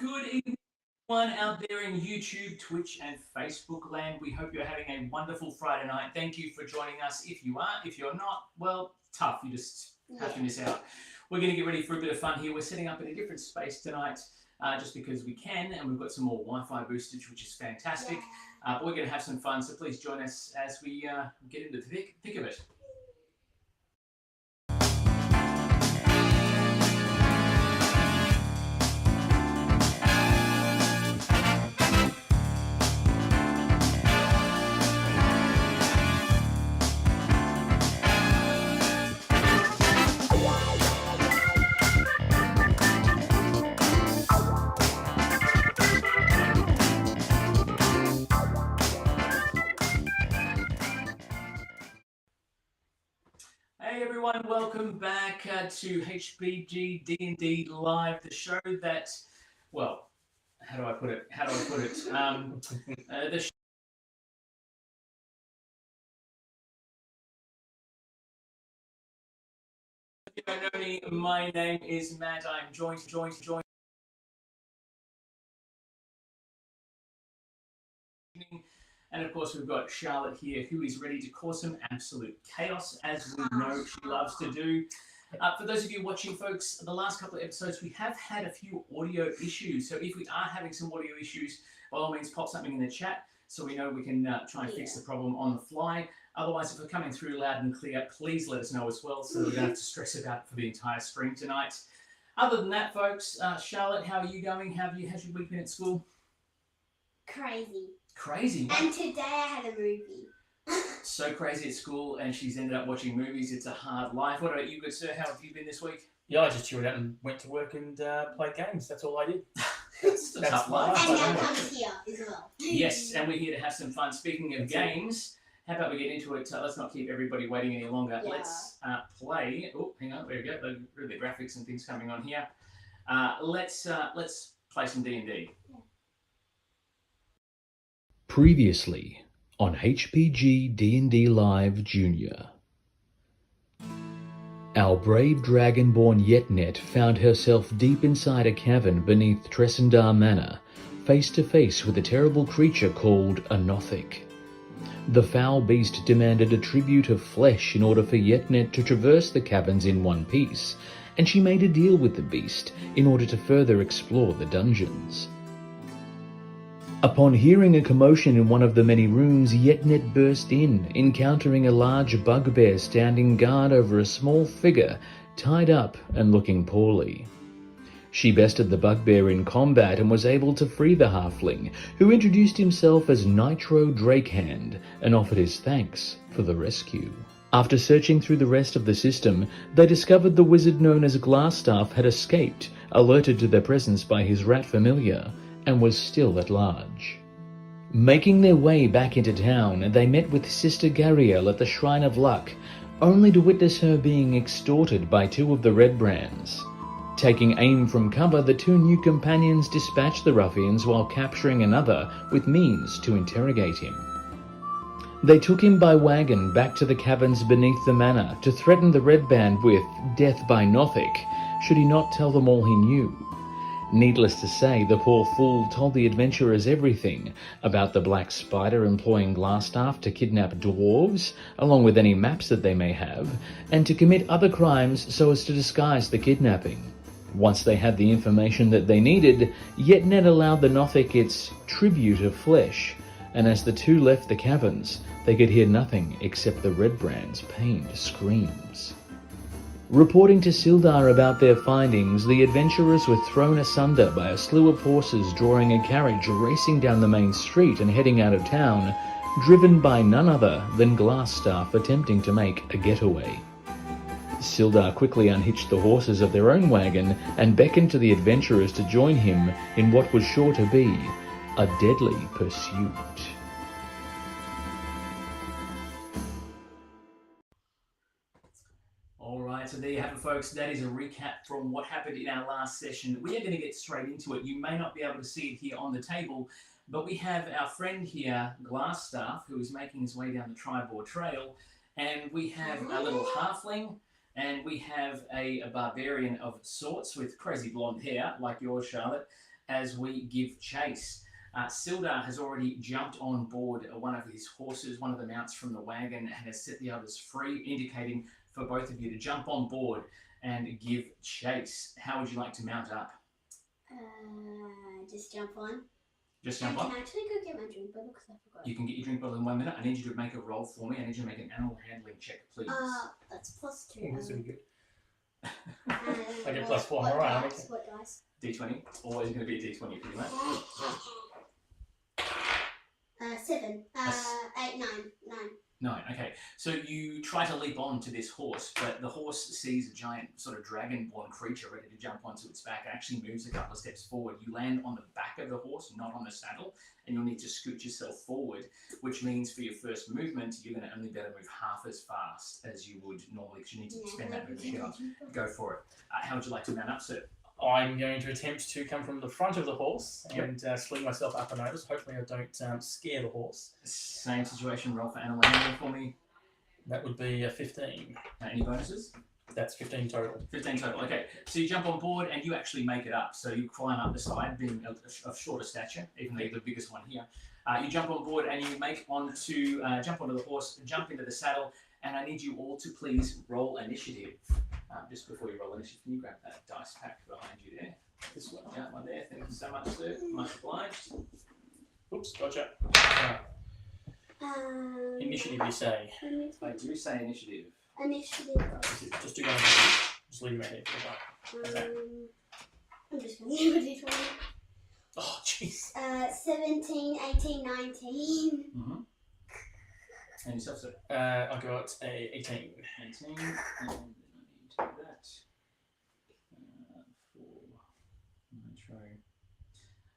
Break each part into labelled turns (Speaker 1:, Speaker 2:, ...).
Speaker 1: Good evening, everyone out there in YouTube, Twitch, and Facebook land. We hope you're having a wonderful Friday night. Thank you for joining us. If you are, if you're not, well, tough. You just have to miss out. We're going to get ready for a bit of fun here. We're setting up in a different space tonight just because we can, and we've got some more Wi-Fi boostage, which is fantastic. But we're going to have some fun, so please join us as we get into the thick of it. Hey everyone, welcome back to HPG D&D Live, the show that, well, how do I put it? The show if you don't know me, my name is Matt. I'm joined. And of course, we've got Charlotte here, who is ready to cause some absolute chaos, as we know she loves to do. For those of you watching, folks, the last couple of episodes, we have had a few audio issues. So if we are having some audio issues, by all means, pop something in the chat so we know we can try and fix the problem on the fly. Otherwise, if we're coming through loud and clear, please let us know as well so we don't have to stress about it for the entire stream tonight. Other than that, folks, Charlotte, how are you going? How's your week been at school? Crazy.
Speaker 2: And today I had a movie.
Speaker 1: So crazy at school, and she's ended up watching movies. It's a hard life. What about you, good sir? How have you been this week?
Speaker 3: Yeah, I just chilled out and went to work and played games. That's all I did.
Speaker 1: That's a tough life.
Speaker 2: And now comes here as well.
Speaker 1: Yes, and we're here to have some fun. Speaking of games, how about we get into it? Let's not keep everybody waiting any longer.
Speaker 2: Yeah.
Speaker 1: Let's play. Oh, hang on. There we go. The graphics and things coming on here. Let's play some D&D.
Speaker 4: Previously on HPG D&D Live Junior. Our brave dragonborn Yetnet found herself deep inside a cavern beneath Tresendar Manor, face to face with a terrible creature called a Nothic. The foul beast demanded a tribute of flesh in order for Yetnet to traverse the caverns in one piece, and she made a deal with the beast in order to further explore the dungeons. Upon hearing a commotion in one of the many rooms, Yetnet burst in, encountering a large bugbear standing guard over a small figure, tied up and looking poorly. She bested the bugbear in combat and was able to free the halfling, who introduced himself as Nitro Drakehand and offered his thanks for the rescue. After searching through the rest of the system, they discovered the wizard known as Glasstaff had escaped, alerted to their presence by his rat familiar, and was still at large. Making their way back into town, they met with Sister Gariel at the Shrine of Luck, only to witness her being extorted by two of the Redbrands. Taking aim from cover, the two new companions dispatched the ruffians while capturing another with means to interrogate him. They took him by wagon back to the caverns beneath the manor to threaten the Redband with death by Nothic should he not tell them all he knew. Needless to say, the poor fool told the adventurers everything about the Black Spider employing Glasstaff to kidnap dwarves, along with any maps that they may have, and to commit other crimes so as to disguise the kidnapping. Once they had the information that they needed, Yetnet allowed the Nothic its tribute of flesh, and as the two left the caverns, they could hear nothing except the Redbrand's pained screams. Reporting to Sildar about their findings, the adventurers were thrown asunder by a slew of horses drawing a carriage racing down the main street and heading out of town, driven by none other than Glasstaff attempting to make a getaway. Sildar quickly unhitched the horses of their own wagon and beckoned to the adventurers to join him in what was sure to be a deadly pursuit.
Speaker 1: Alright, so there you have it, folks. That is a recap from what happened in our last session. We are going to get straight into it. You may not be able to see it here on the table, but we have our friend here, Glasstaff, who is making his way down the Tribord Trail, and we have a little halfling, and we have a barbarian of sorts with crazy blonde hair, like yours, Charlotte, as we give chase. Sildar has already jumped on board one of his horses, one of the mounts from the wagon, and has set the others free, indicating for both of you to jump on board and give chase. How would you like to mount up?
Speaker 2: Just jump on.
Speaker 1: Just jump on?
Speaker 2: Can I actually go get my drink bottle because I forgot?
Speaker 1: You can get your drink bottle in 1 minute. I need you to make a roll for me. I need you to make an animal handling check, please.
Speaker 2: That's +2.
Speaker 3: Oh, this will be good.
Speaker 2: I
Speaker 3: get +4, alright.
Speaker 2: What dice?
Speaker 1: D20. It's always going to be a D20 pretty much.
Speaker 2: 7. 8, 9.
Speaker 1: 9. Okay. So you try to leap on to this horse, but the horse sees a giant sort of dragonborn creature ready to jump onto its back. It actually moves a couple of steps forward. You land on the back of the horse, not on the saddle, and you'll need to scoot yourself forward, which means for your first movement, you're going to only be able to move half as fast as you would normally because you need to spend that movement to get on. Go for it. How would you like to mount up, sir?
Speaker 3: I'm going to attempt to come from the front of the horse and sling myself up and over. Hopefully I don't scare the horse.
Speaker 1: Same situation, roll for animal handling for me.
Speaker 3: That would be a 15.
Speaker 1: Any bonuses?
Speaker 3: That's 15 total.
Speaker 1: 15 total, okay. So you jump on board and you actually make it up. So you climb up the side, being of shorter stature, even though you're the biggest one here. You jump on board and you jump onto the horse, jump into the saddle, and I need you all to please roll initiative. Just before you roll initiative, can you grab that dice pack behind you there? This one, yeah, one there. Thank you so much, sir. Much obliged.
Speaker 3: Oops, gotcha.
Speaker 2: Um,
Speaker 3: Initiative, you say?
Speaker 1: I do say initiative.
Speaker 2: Initiative.
Speaker 3: Just do one. Just leave him out here for the night.
Speaker 2: I'm just going to leave it 20.
Speaker 3: Oh, jeez.
Speaker 2: 17, 18, 19.
Speaker 1: Mm-hmm. And yourself, sir?
Speaker 3: I got a 18.
Speaker 1: 18. And then I need to do that. For Nitro.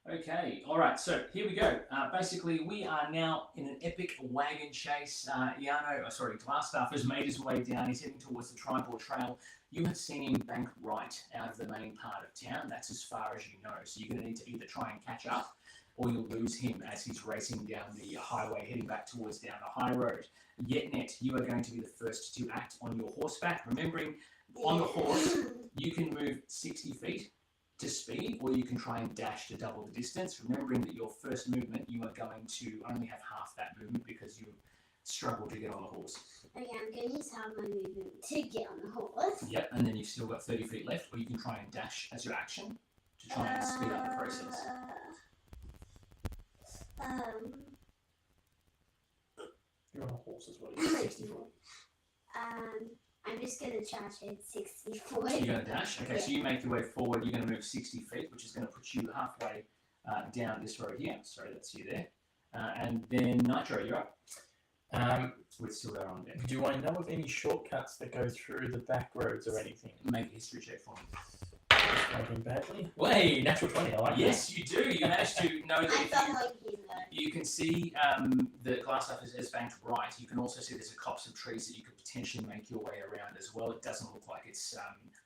Speaker 1: Okay, all right, so here we go. Basically, we are now in an epic wagon chase. Glasstaff has made his way down. He's heading towards the Tribal Trail. You have seen him bank right out of the main part of town. That's as far as you know. So you're going to need to either try and catch up or you'll lose him as he's racing down the highway, heading back towards down the high road. Yetnet, you are going to be the first to act on your horseback. Remembering, on the horse, you can move 60 feet to speed, or you can try and dash to double the distance. Remembering that your first movement, you are going to only have half that movement because you struggle to get on the horse.
Speaker 2: Okay, I'm going to use half my movement to get on the horse.
Speaker 1: Yep, and then you've still got 30 feet left, or you can try and dash as your action to try and speed up the process.
Speaker 3: You're on a horse as well. You're 64.
Speaker 2: I'm just going to charge it 60 forward.
Speaker 1: So you're going to dash? Okay, so you make your way forward. You're going to move 60 feet, which is going to put you halfway down this road here. Sorry, that's you there. And then Nitro, you're up. We're still there on deck.
Speaker 3: Do I know of any shortcuts that go through the back roads or anything?
Speaker 1: Make a history check for me.
Speaker 3: Working badly. Way, natural 20. I like
Speaker 1: Yes, you do. You managed to know
Speaker 2: I
Speaker 1: that
Speaker 2: felt like he's there.
Speaker 1: you can see the Glasstaff is banked right. You can also see there's a copse of trees that you could potentially make your way around as well. It doesn't look like it's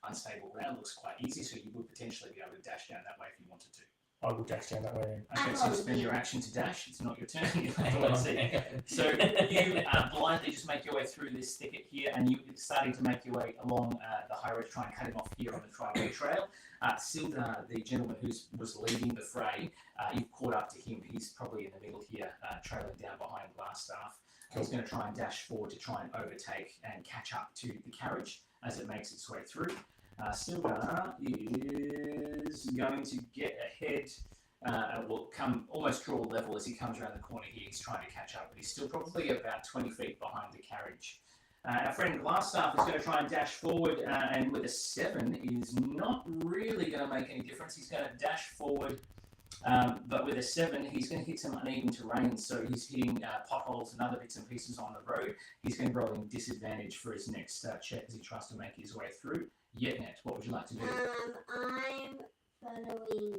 Speaker 1: unstable ground. It looks quite easy, so you would potentially be able to dash down that way if you wanted to.
Speaker 3: I will dash down that way then.
Speaker 1: Okay, so you spend your action to dash. It's not your turn. You have to wait and see. So you blindly just make your way through this thicket here, and you're starting to make your way along the high road to try and cut him off here on the Tribal Trail. Sildar, the gentleman who was leading the fray, you've caught up to him. He's probably in the middle here, trailing down behind Glasstaff. He's going to try and dash forward to try and overtake and catch up to the carriage as it makes its way through. Sildar is going to get ahead, will come almost draw level as he comes around the corner here. He's trying to catch up, but he's still probably about 20 feet behind the carriage. Our friend Glasstaff is going to try and dash forward, and with a 7 is not really going to make any difference. He's going to dash forward, but with a 7, he's going to hit some uneven terrain, so he's hitting potholes and other bits and pieces on the road. He's going to be rolling disadvantage for his next check as he tries to make his way through. Yetnet, what would you like to do?
Speaker 2: I'm following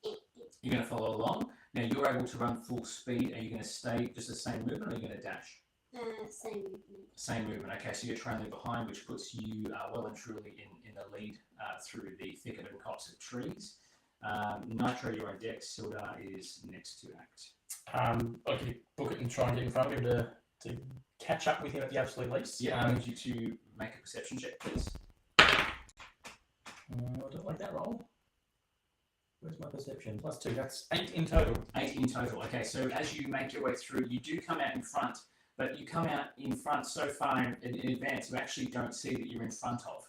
Speaker 2: it.
Speaker 1: You're going to follow along. Now, you're able to run full speed. Are you going to stay just the same movement, or are you going to dash?
Speaker 2: Same movement.
Speaker 1: Same movement. Okay, so you're trailing behind, which puts you well and truly in the lead through the thicket and copse of trees. Nitro, you're on deck. Sildar is next to act.
Speaker 3: I could book it and try and get in front of him to catch up with him at the absolute least.
Speaker 1: Yeah, I need you to make a perception check, please.
Speaker 3: I don't like that roll. Where's my perception? +2. That's 8 in total.
Speaker 1: 8 in total. Okay, so as you make your way through, you do come out in front, but you come out in front so far in advance, you actually don't see that you're in front of.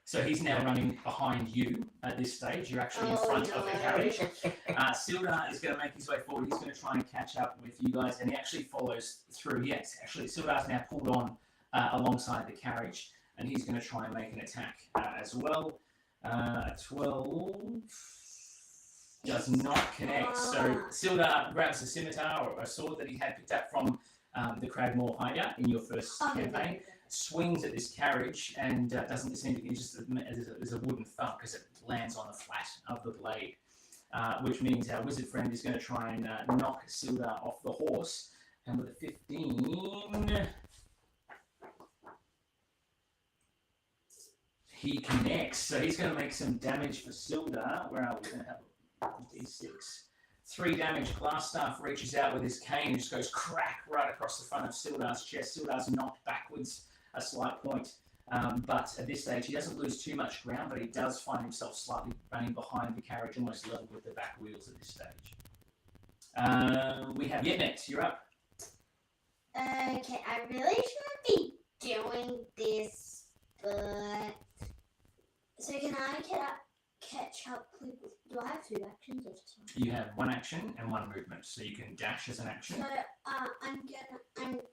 Speaker 1: So he's now running behind you at this stage. You're actually in front of the carriage. Sildar is going to make his way forward. He's going to try and catch up with you guys, and he actually follows through. Yes, actually, Sildar's now pulled on alongside the carriage, and he's going to try and make an attack as well. 12 does not connect. So Sildar grabs a scimitar or a sword that he had picked up from the Cragmore hideout in your first campaign. Swings at this carriage and doesn't seem to be just as a wooden thump because it lands on the flat of the blade, which means our wizard friend is going to try and knock Sildar off the horse. And with a 15, he connects. So he's going to make some damage for Sildar. Where are we going to have a D6? 3 damage. Glasstaff reaches out with his cane and just goes crack right across the front of Sildar's chest. Sildar's knocked backwards a slight point, but at this stage he doesn't lose too much ground, but he does find himself slightly running behind the carriage, almost level with the back wheels at this stage. We have Yetnet, you're up.
Speaker 2: Okay, I really shouldn't be doing this, but so can I catch up with? Do I have 2 actions or just 1?
Speaker 1: You have 1 action and 1 movement, so you can dash as an action.
Speaker 2: So I'm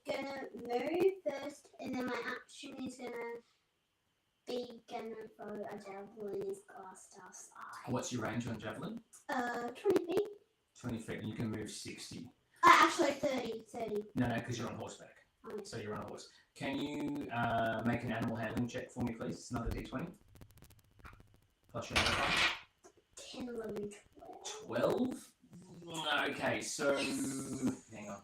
Speaker 2: gonna move first, and then my action is gonna throw a javelin in his Glasstaff's eye.
Speaker 1: What's your range on javelin?
Speaker 2: 20 feet.
Speaker 1: 20 feet, and you can move 60.
Speaker 2: Actually 30.
Speaker 1: No, because you're on horseback.
Speaker 2: Oh,
Speaker 1: So you're on a horse. Can you make an animal handling check for me, please? It's another D20. Plus your modifier.
Speaker 2: 10, 11,
Speaker 1: 12? Okay, so hang on.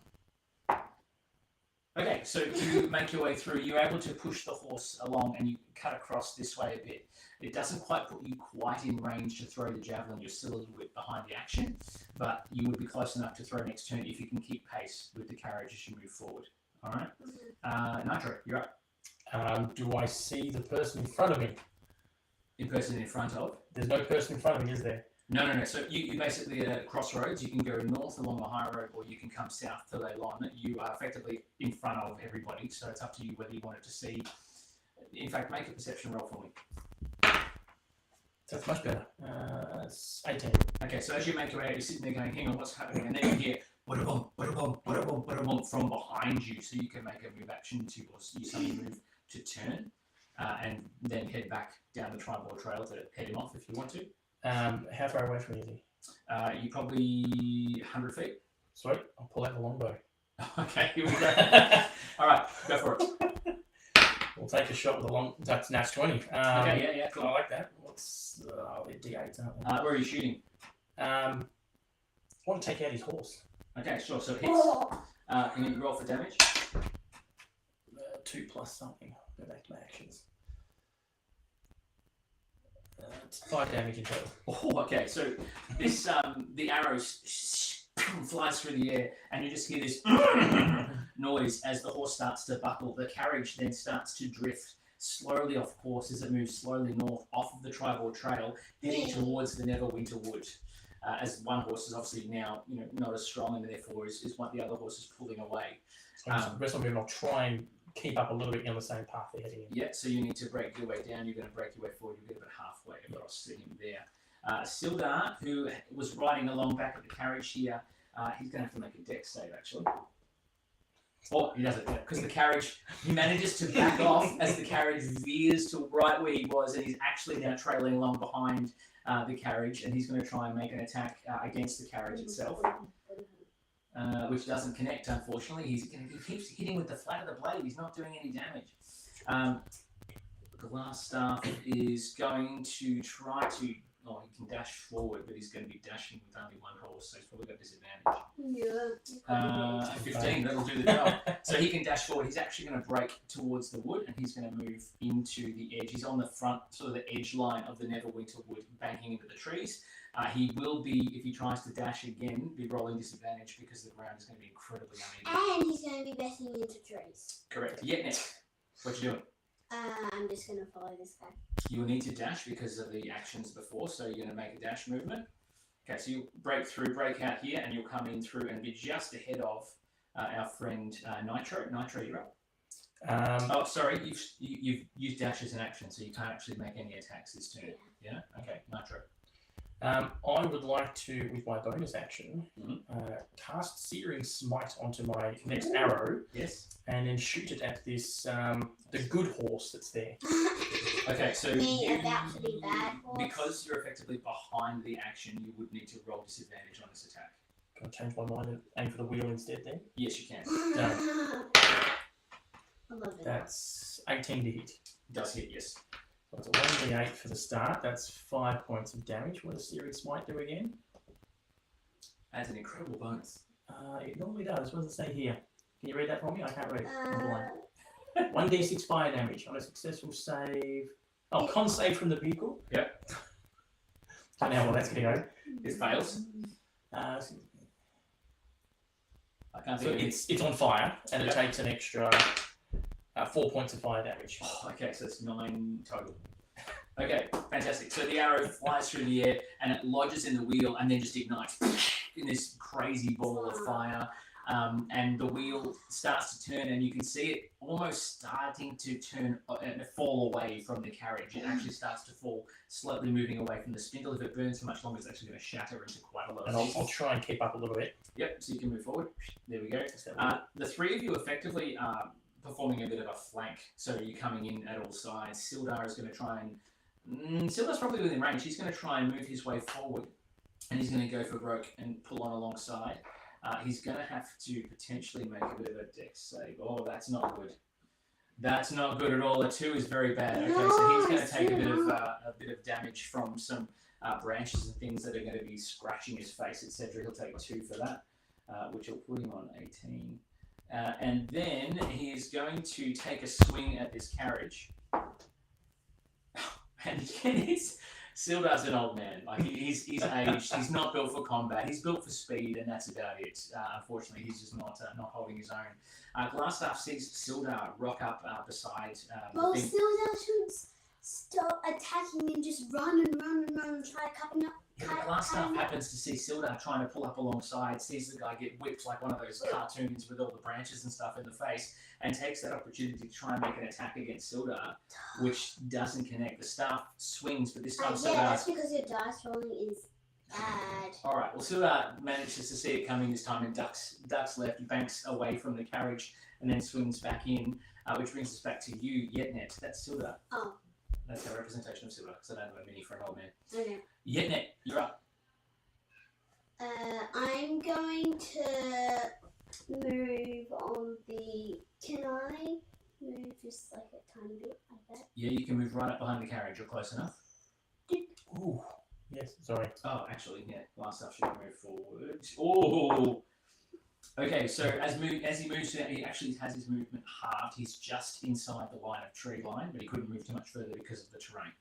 Speaker 1: Okay, so you make your way through. You're able to push the horse along and you cut across this way a bit. It doesn't quite put you quite in range to throw the javelin. You're still a little bit behind the action, but you would be close enough to throw next turn if you can keep pace with the carriage as you move forward. All right? Nitro, you're up.
Speaker 3: Do I see the person in front of me?
Speaker 1: In person in front of?
Speaker 3: There's no person in front of me, is there?
Speaker 1: No. So you basically at a crossroads. You can go north along the high road, or you can come south to Leylon. You are effectively in front of everybody, so it's up to you whether you wanted to see. In fact, make a perception roll for me.
Speaker 3: That's much better. It's 18.
Speaker 1: Okay, so as you make your way out, you're sitting there going, hang on, what's happening? And then you hear ba-da-bum, ba-da-bum, ba-da-bum, ba-da-bum from behind you, so you can make a move action to, or use some move to turn, and then head back down the tribal trail to head him off if you want to.
Speaker 3: How far away from you is he?
Speaker 1: You probably 100 feet.
Speaker 3: Sweet, I'll pull out the longbow.
Speaker 1: Okay, here we go. All right, go for it.
Speaker 3: We'll take a shot with the long. That's 20.
Speaker 1: Okay, yeah, cool.
Speaker 3: I like that. What's they're D8s, aren't they?
Speaker 1: Where are you shooting?
Speaker 3: I want to take out his horse.
Speaker 1: Okay, sure. So it hits. Can you roll for damage?
Speaker 3: 2 plus something. Go back to my actions. It's 5 damage in total.
Speaker 1: Oh, okay. So this the arrow flies through the air, and you just hear this noise as the horse starts to buckle. The carriage then starts to drift slowly off course as it moves slowly north off of the tribal trail, heading towards the Neverwinter Wood. As one horse is obviously now, not as strong, and therefore is one the other horse is pulling away.
Speaker 3: So the rest of them will try and keep up a little bit on the same path they're heading in.
Speaker 1: Yeah, so you need to break your way down. You're going to break your way forward. You'll get about halfway across to him there. Sildar, who was riding along back at the carriage here, he's going to have to make a dex save actually. Oh, he doesn't, because the carriage, he manages to back off as the carriage veers to right where he was, and he's actually now trailing along behind the carriage, and he's going to try and make an attack against the carriage itself, which doesn't connect, unfortunately. He keeps hitting with the flat of the blade. He's not doing any damage. Glasstaff is going to try to... Oh, he can dash forward, but he's going to be dashing with only one horse, so he's probably got disadvantage.
Speaker 2: Yeah.
Speaker 1: 15, that'll do the job. So he can dash forward. He's actually going to break towards the wood, and he's going to move into the edge. He's on the front, sort of the edge line of the Neverwinter Wood, banking into the trees. He will be, if he tries to dash again, be rolling disadvantage because the ground is going to be incredibly uneven.
Speaker 2: And he's going to be betting into trees.
Speaker 1: Correct. Yetnet, what you doing?
Speaker 2: I'm just going to follow this guy.
Speaker 1: You will need to dash because of the actions before, so you're going to make a dash movement. Okay, so you break out here, and you'll come in through and be just ahead of our friend Nitro. Nitro, you're up. Oh, sorry, you've used dash as an action, so you can't actually make any attacks this turn. Yeah? Okay, Nitro.
Speaker 3: I would like to, with my bonus action, cast Searing Smite onto my next arrow.
Speaker 1: Yes.
Speaker 3: And then shoot it at this, the good horse that's there.
Speaker 1: Okay, so
Speaker 2: about to be bad horse.
Speaker 1: because you're effectively behind the action, you would need to roll disadvantage on this attack.
Speaker 3: Can I change my mind and aim for the wheel instead then?
Speaker 1: Yes, you can.
Speaker 3: Done.
Speaker 2: I love it.
Speaker 3: That's 18 to hit.
Speaker 1: Does hit, yes.
Speaker 3: So it's a 1d8 for the start. That's 5 points of damage. What does Searing Smite do again?
Speaker 1: Adds an incredible bonus.
Speaker 3: It normally does. What does it say here? Can you read that for me? I can't read. I'm blind. 1d6 fire damage on a successful save. Oh, con save from the vehicle?
Speaker 1: Yep.
Speaker 3: Don't know how well that's going to go.
Speaker 1: It fails.
Speaker 3: So
Speaker 1: I can't think of
Speaker 3: it's on fire, and it takes an extra 4 points of fire damage.
Speaker 1: Oh, okay, so it's 9 total. Okay, fantastic. So the arrow flies through the air and it lodges in the wheel and then just ignites in this crazy ball of fire. And the wheel starts to turn, and you can see it almost starting to turn and fall away from the carriage. It actually starts to fall, slowly moving away from the spindle. If it burns for much longer, it's actually going to shatter into quite a lot of
Speaker 3: And
Speaker 1: pieces.
Speaker 3: I'll try and keep up a little bit.
Speaker 1: Yep, so you can move forward. There we go. The three of you effectively are performing a bit of a flank. So you're coming in at all sides. Sildar is going to try and... Sildar's probably within range. He's going to try and move his way forward. And he's going to go for broke and pull on alongside. He's going to have to potentially make a bit of a dex save. Oh, that's not good. That's not good at all. A 2 is very bad. Okay, so he's going to take a bit of damage from some branches and things that are going to be scratching his face, etc. He'll take 2 for that, which will put him on 18. And then he is going to take a swing at this carriage. And again, Sildar's an old man. Like he's aged. He's not built for combat. He's built for speed, and that's about it. Unfortunately, he's just not holding his own. Glasstaff sees Sildar rock up beside.
Speaker 2: Well, Sildar should stop attacking and just run and try to cut him up.
Speaker 1: Glasstaff happens to see Sildar trying to pull up alongside, sees the guy get whipped like one of those cartoons with all the branches and stuff in the face, and takes that opportunity to try and make an attack against Sildar, which doesn't connect. The staff swings, but this time Sildar...
Speaker 2: Yeah, that's because your dice rolling is bad.
Speaker 1: Alright, well Sildar manages to see it coming this time and ducks left, banks away from the carriage, and then swings back in, which brings us back to you, Yetnet. That's Sildar.
Speaker 2: Oh.
Speaker 1: That's our representation of Sildar, because I don't have a mini for an old man.
Speaker 2: Okay.
Speaker 1: Yetnet, you're up.
Speaker 2: I'm going to move on the... Can I move just like a tiny bit like that?
Speaker 1: Yeah, you can move right up behind the carriage. You're close enough.
Speaker 3: Ooh. Yes, sorry.
Speaker 1: Oh, actually, yeah. Glasstaff should move forward. Oh! Okay, so as he moves, he actually has his movement halved. He's just inside the line of tree line, but he couldn't move too much further because of the terrain.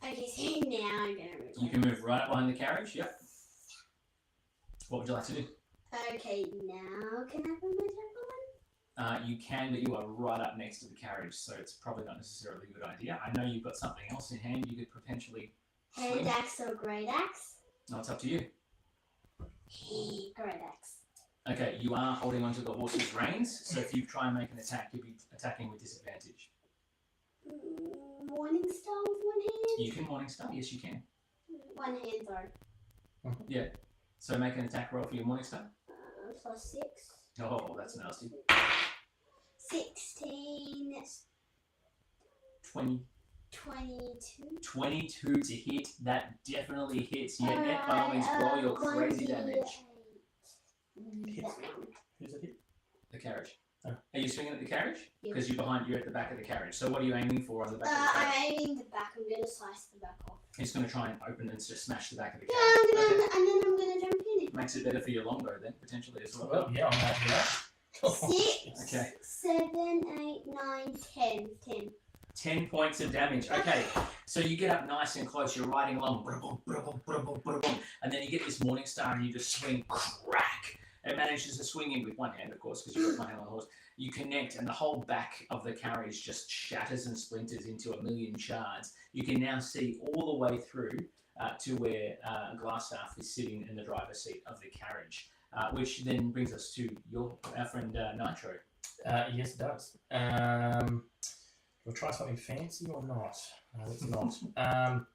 Speaker 2: Okay, so now I'm going to move.
Speaker 1: You can move right up behind the carriage, yep. What would you like to do?
Speaker 2: Okay, now can I put my temple on?
Speaker 1: You can, but you are right up next to the carriage, so it's probably not necessarily a good idea. I know you've got something else in hand. You could potentially swing.
Speaker 2: Hand axe or great axe?
Speaker 1: No, it's up to you.
Speaker 2: Great axe.
Speaker 1: Okay, you are holding onto the horse's reins, so if you try and make an attack, you'll be attacking with disadvantage.
Speaker 2: Morning Star with one hand?
Speaker 1: You can Morning Star, yes you can.
Speaker 2: One hand though.
Speaker 1: Yeah. So make an attack roll for your Morning Star.
Speaker 2: Plus 6.
Speaker 1: Oh, that's nasty.
Speaker 2: 16.
Speaker 1: 20.
Speaker 2: 22.
Speaker 1: 22 to hit. That definitely hits. Yeah, net by all means roll your crazy damage.
Speaker 3: Hits. Who's it hit?
Speaker 1: The carriage.
Speaker 3: Oh.
Speaker 1: Are you swinging at the carriage?
Speaker 2: Yeah.
Speaker 1: Because you're at the back of the carriage. So what are you aiming for on the back of the
Speaker 2: I'm
Speaker 1: carriage?
Speaker 2: aiming the back. I'm going to slice the back off.
Speaker 1: He's going to try and open and just smash the back of the
Speaker 2: Yeah,
Speaker 1: carriage.
Speaker 2: and then I'm going to jump in it.
Speaker 1: Makes it better for your longbow then, potentially as well.
Speaker 3: Well, yeah, I'm happy with that.
Speaker 2: 6,
Speaker 1: Okay.
Speaker 2: 7, 8, 9, 10. 10.
Speaker 1: 10 points of damage. Okay, so you get up nice and close. You're riding along, and then you get this Morning Star and you just swing, crack. It manages to swing in with one hand, of course, because you've got one hand on the horse. You connect, and the whole back of the carriage just shatters and splinters into a million shards. You can now see all the way through to where Glasstaff is sitting in the driver's seat of the carriage, which then brings us to our friend Nitro.
Speaker 3: Yes, it does. We'll try something fancy or not? No, it's not.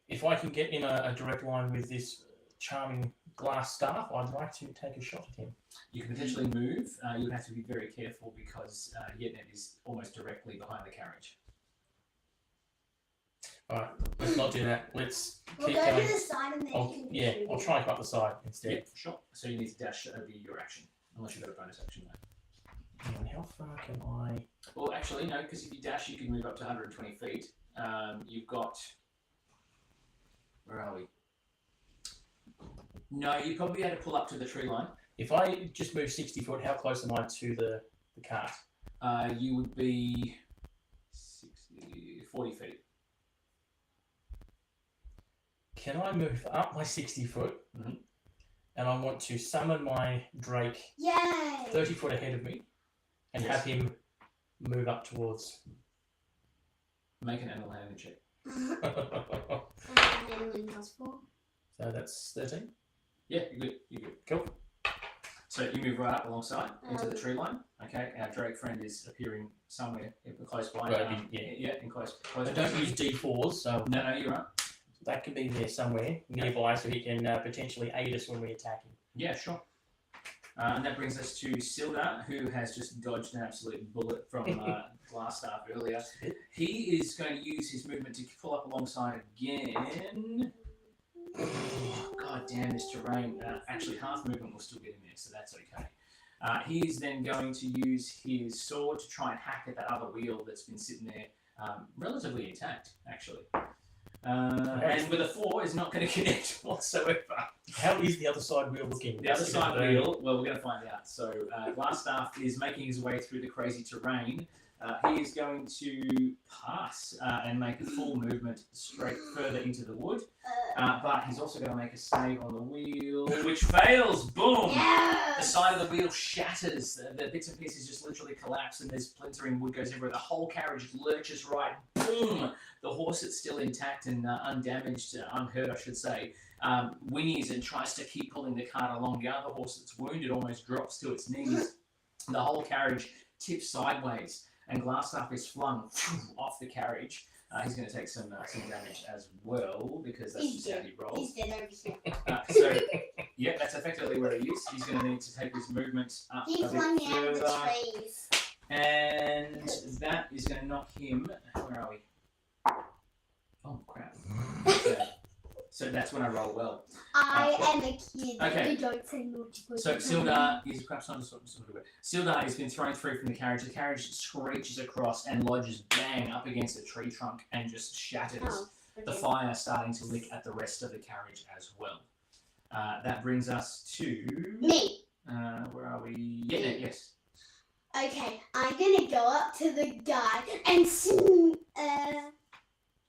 Speaker 3: If I can get in a direct line with this charming Glasstaff, I'd like to take a shot at him.
Speaker 1: You can potentially move. You would have to be very careful because Yetnet is almost directly behind the carriage.
Speaker 3: Alright, let's not do that. Let's
Speaker 2: We'll
Speaker 3: keep
Speaker 2: go
Speaker 3: going.
Speaker 2: to the side and then you can
Speaker 3: Yeah,
Speaker 2: shoot
Speaker 3: I'll
Speaker 2: it.
Speaker 3: try and come up the side instead.
Speaker 1: Yeah, sure. So you need to dash over your action, unless you've got a bonus action though.
Speaker 3: And how far can I...
Speaker 1: Well, actually, no, because if you dash, you can move up to 120 feet. You've got... Where are we? No, you probably had to pull up to the tree line.
Speaker 3: If I just move 60 foot, how close am I to the cart?
Speaker 1: You would be 60, 40 feet.
Speaker 3: Can I move up my 60 foot?
Speaker 1: Mhm.
Speaker 3: And I want to summon my Drake
Speaker 2: Yay!
Speaker 3: 30 foot ahead of me and
Speaker 1: Yes.
Speaker 3: have him move up towards...
Speaker 1: Make an animal handling check.
Speaker 2: Handling +4.
Speaker 3: So that's 13.
Speaker 1: Yeah, you're good. You're good.
Speaker 3: Cool.
Speaker 1: So you move right up alongside into the tree line. Okay, our Drake friend is appearing somewhere close by.
Speaker 3: Right, yeah.
Speaker 1: Yeah, in close.
Speaker 3: I don't use D4s, so
Speaker 1: No, you're right.
Speaker 3: that can be there somewhere nearby so he can potentially aid us when we attack him.
Speaker 1: Yeah, sure. And that brings us to Sildar, who has just dodged an absolute bullet from Glasstaff earlier. He is going to use his movement to pull up alongside again. Oh, God damn this terrain. Actually, half movement will still get in there, so that's okay. He is then going to use his sword to try and hack at that other wheel that's been sitting there relatively intact, actually. And with a 4 is not going to connect whatsoever.
Speaker 3: How is the other side wheel looking?
Speaker 1: The other side wheel, well, we're going to find out. So Glasstaff is making his way through the crazy terrain. He is going to pass and make a full movement straight further into the wood. But he's also going to make a save on the wheel, which fails. Boom! The side of the wheel shatters. The bits and pieces just literally collapse, and there's splintering wood goes everywhere. The whole carriage lurches right. Boom! The horse that's still intact and undamaged, unhurt, I should say, whinnies and tries to keep pulling the cart along. The other horse that's wounded almost drops to its knees. The whole carriage tips sideways, and Glasstaff is flung off the carriage. He's going to take some damage as well, because that's just how he rolls.
Speaker 2: He's dead over here.
Speaker 1: So, yeah, that's effectively where he is. He's going to need to take his movement up
Speaker 2: He
Speaker 1: a
Speaker 2: flung
Speaker 1: bit
Speaker 2: me out of the
Speaker 1: further.
Speaker 2: trees.
Speaker 1: And that is going to knock him... Where are we? Oh, crap. Okay. So that's when I roll well.
Speaker 2: I am a kid.
Speaker 1: Okay.
Speaker 2: You don't say naughty words.
Speaker 1: So Sildar is perhaps not sort of it. Sildar has been thrown through from the carriage. The carriage screeches across and lodges bang up against a tree trunk and just shatters.
Speaker 2: Oh, okay.
Speaker 1: The fire starting to lick at the rest of the carriage as well. That brings us to
Speaker 2: Me.
Speaker 1: where are we? Yeah, yes.
Speaker 2: Okay, I'm gonna go up to the guy and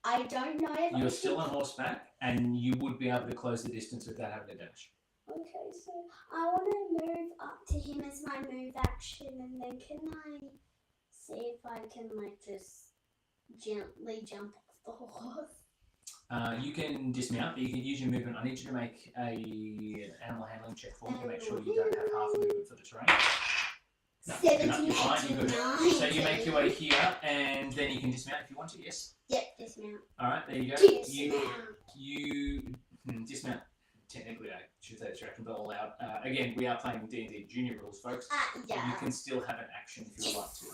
Speaker 2: I don't know if
Speaker 1: You're still on horseback, and you would be able to close the distance without having to dash.
Speaker 2: Okay, so I want to move up to him as my move action, and then can I see if I can like just gently jump off the horse?
Speaker 1: You can dismount, but you can use your movement. I need you to make an animal handling check for me to make sure you don't have half movement for the terrain. No,
Speaker 2: 17,
Speaker 1: you're fine, you're good.
Speaker 2: 18,
Speaker 1: So you make your way here, and then you can dismount if you want to, yes?
Speaker 2: Yep, dismount.
Speaker 1: Alright, there you go.
Speaker 2: Dismount.
Speaker 1: You dismount. Technically, I should say it's your action, but allowed. Again, we are playing D&D Junior rules, folks. But you
Speaker 2: Yeah.
Speaker 1: can still have an action if you would like to.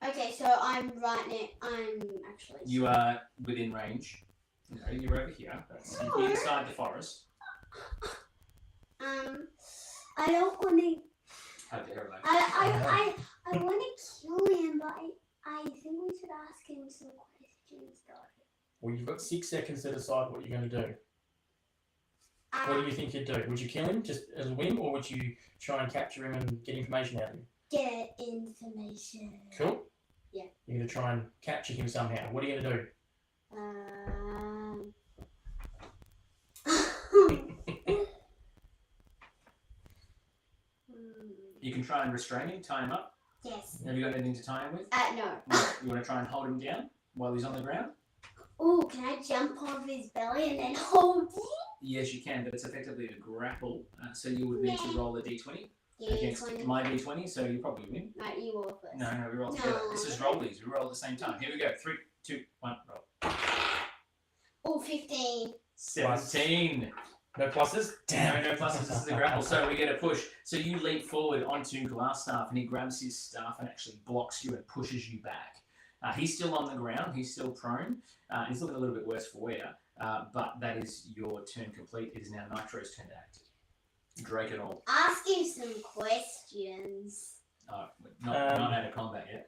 Speaker 2: Okay, so I'm right now. I'm actually.
Speaker 1: You are within range. No, you're over here. You're inside the forest.
Speaker 2: I don't want to.
Speaker 1: How dare I?
Speaker 2: I want to kill him, but I think we should ask him some questions, though.
Speaker 3: Well, you've got 6 seconds to decide what you're going to do. What do you think you'd do? Would you kill him just as a whim, or would you try and capture him and get information out of him?
Speaker 2: Get information.
Speaker 3: Cool?
Speaker 2: Yeah.
Speaker 3: You're going to try and capture him somehow. What are you going to do?
Speaker 1: You can try and restrain him, tie him up.
Speaker 2: Yes.
Speaker 1: Have you got anything to tie him with?
Speaker 2: No.
Speaker 1: You want to try and hold him down while he's on the ground?
Speaker 2: Oh, can I jump off his belly and then hold him?
Speaker 1: Yes, you can, but it's effectively a grapple. So you would need to roll a d20
Speaker 2: Yeah,
Speaker 1: against
Speaker 2: 20.
Speaker 1: my d20, so you probably win.
Speaker 2: Right, you roll first.
Speaker 1: No, we roll together.
Speaker 2: No.
Speaker 1: This is roll these. We roll at the same time. Here we go. 3, 2, 1, roll.
Speaker 2: Oh, 15.
Speaker 1: 17.
Speaker 3: No pluses? Damn.
Speaker 1: No pluses. This is a grapple, so we get a push. So you leap forward onto Glasstaff, and he grabs his staff and actually blocks you and pushes you back. He's still on the ground. He's still prone. He's looking a little bit worse for wear, but that is your turn complete. It is now Nitro's turn to act. Drake and all.
Speaker 2: Ask him some questions.
Speaker 1: Not out of combat yet.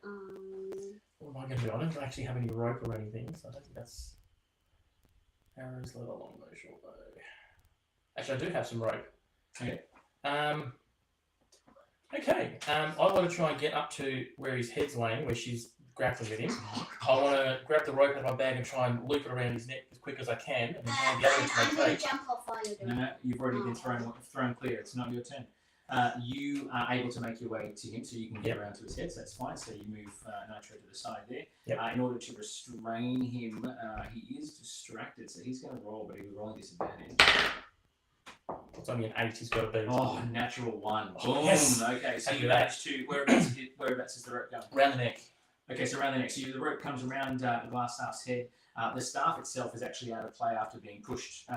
Speaker 3: What am I going to do? I don't actually have any rope or anything, so I don't think that's... Arrows, leather, longbow, shortbow. Actually, I do have some rope.
Speaker 1: Okay.
Speaker 3: I want to try and get up to where his head's laying, where she's grappling with him. I want to grab the rope out of my bag and try and loop it around his neck as quick as I can, and then hand the other
Speaker 2: I'm
Speaker 3: to my
Speaker 2: going
Speaker 3: Drake.
Speaker 2: to jump off while you're doing
Speaker 1: No, you've already been thrown clear. It's not your turn. You are able to make your way to him, so you can get around to his head, so that's fine. So you move Nitro to the side there.
Speaker 3: Yep.
Speaker 1: In order to restrain him, he is distracted, so he's going to roll, but he's rolling disadvantage.
Speaker 3: It's only an 8 he's got to beat.
Speaker 1: Oh, natural 1.
Speaker 3: Oh,
Speaker 1: Boom.
Speaker 3: yes.
Speaker 1: Okay, so
Speaker 3: Happy
Speaker 1: you
Speaker 3: with
Speaker 1: managed to... Whereabouts is the rope going?
Speaker 3: Around the neck.
Speaker 1: Okay, so around the neck. So the rope comes around the Glasstaff's head. The staff itself is actually out of play after being pushed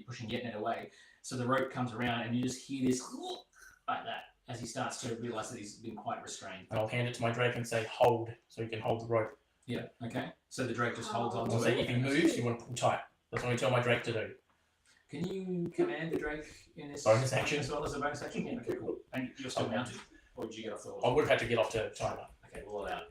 Speaker 1: pushing Yetnet away. So the rope comes around and you just hear this like that as he starts to realise that he's been quite restrained.
Speaker 3: And I'll hand it to my Drake and say, hold, so he can hold the rope.
Speaker 1: Yeah, okay. So the Drake just holds on
Speaker 3: I'll
Speaker 1: to
Speaker 3: say,
Speaker 1: it.
Speaker 3: if he moves, you want to pull tight. That's what I tell my Drake to do.
Speaker 1: Can you command the Drake in this
Speaker 3: Bonus action?
Speaker 1: as well as a bonus action? Yeah, okay, cool. And you're still mounted? Or did you get off the horse?
Speaker 3: I would have had to get off to timer.
Speaker 1: Okay, we'll allow it.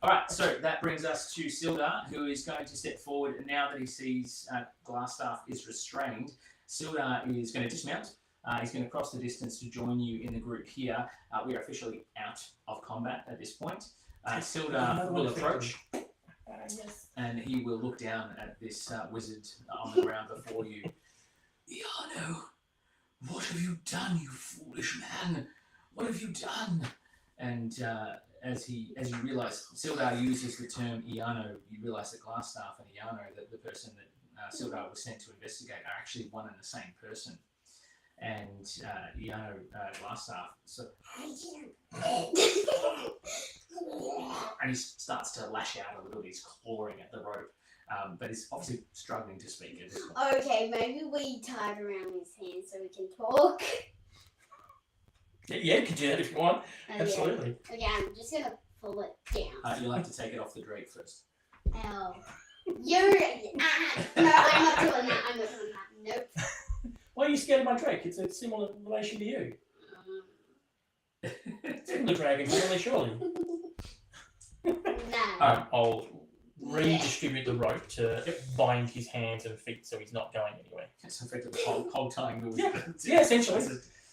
Speaker 1: Alright, so that brings us to Sildar, who is going to step forward now that he sees Glasstaff is restrained. Sildar is going to dismount. He's going to cross the distance to join you in the group here. We are officially out of combat at this point. Sildar will approach, and he will look down at this wizard on the ground before you. Iano, what have you done, you foolish man? What have you done? And as you realise, Sildar uses the term Iano. You realise that Glasstaff and Iano, the person that Sildar was sent to investigate, are actually one and the same person. And Iano Glasstaff, and he starts to lash out a little bit. He's clawing at the rope, but he's obviously struggling to speak at this point.
Speaker 2: Okay, maybe we tie it around his hand so we can talk.
Speaker 3: Yeah, you can do that if you want. Absolutely.
Speaker 2: Yeah. Okay, I'm just going to pull it down.
Speaker 1: You'll have to take it off the Drake first.
Speaker 2: Oh. You're... no, I'm not doing that. I'm not doing that. Nope.
Speaker 3: Why are you scared of my Drake? It's a similar relation to you. Similar dragon, surely.
Speaker 2: No.
Speaker 3: I'll redistribute the rope to bind his hands and feet so he's not going anywhere.
Speaker 1: It's effectively whole tying the
Speaker 3: Yeah, essentially.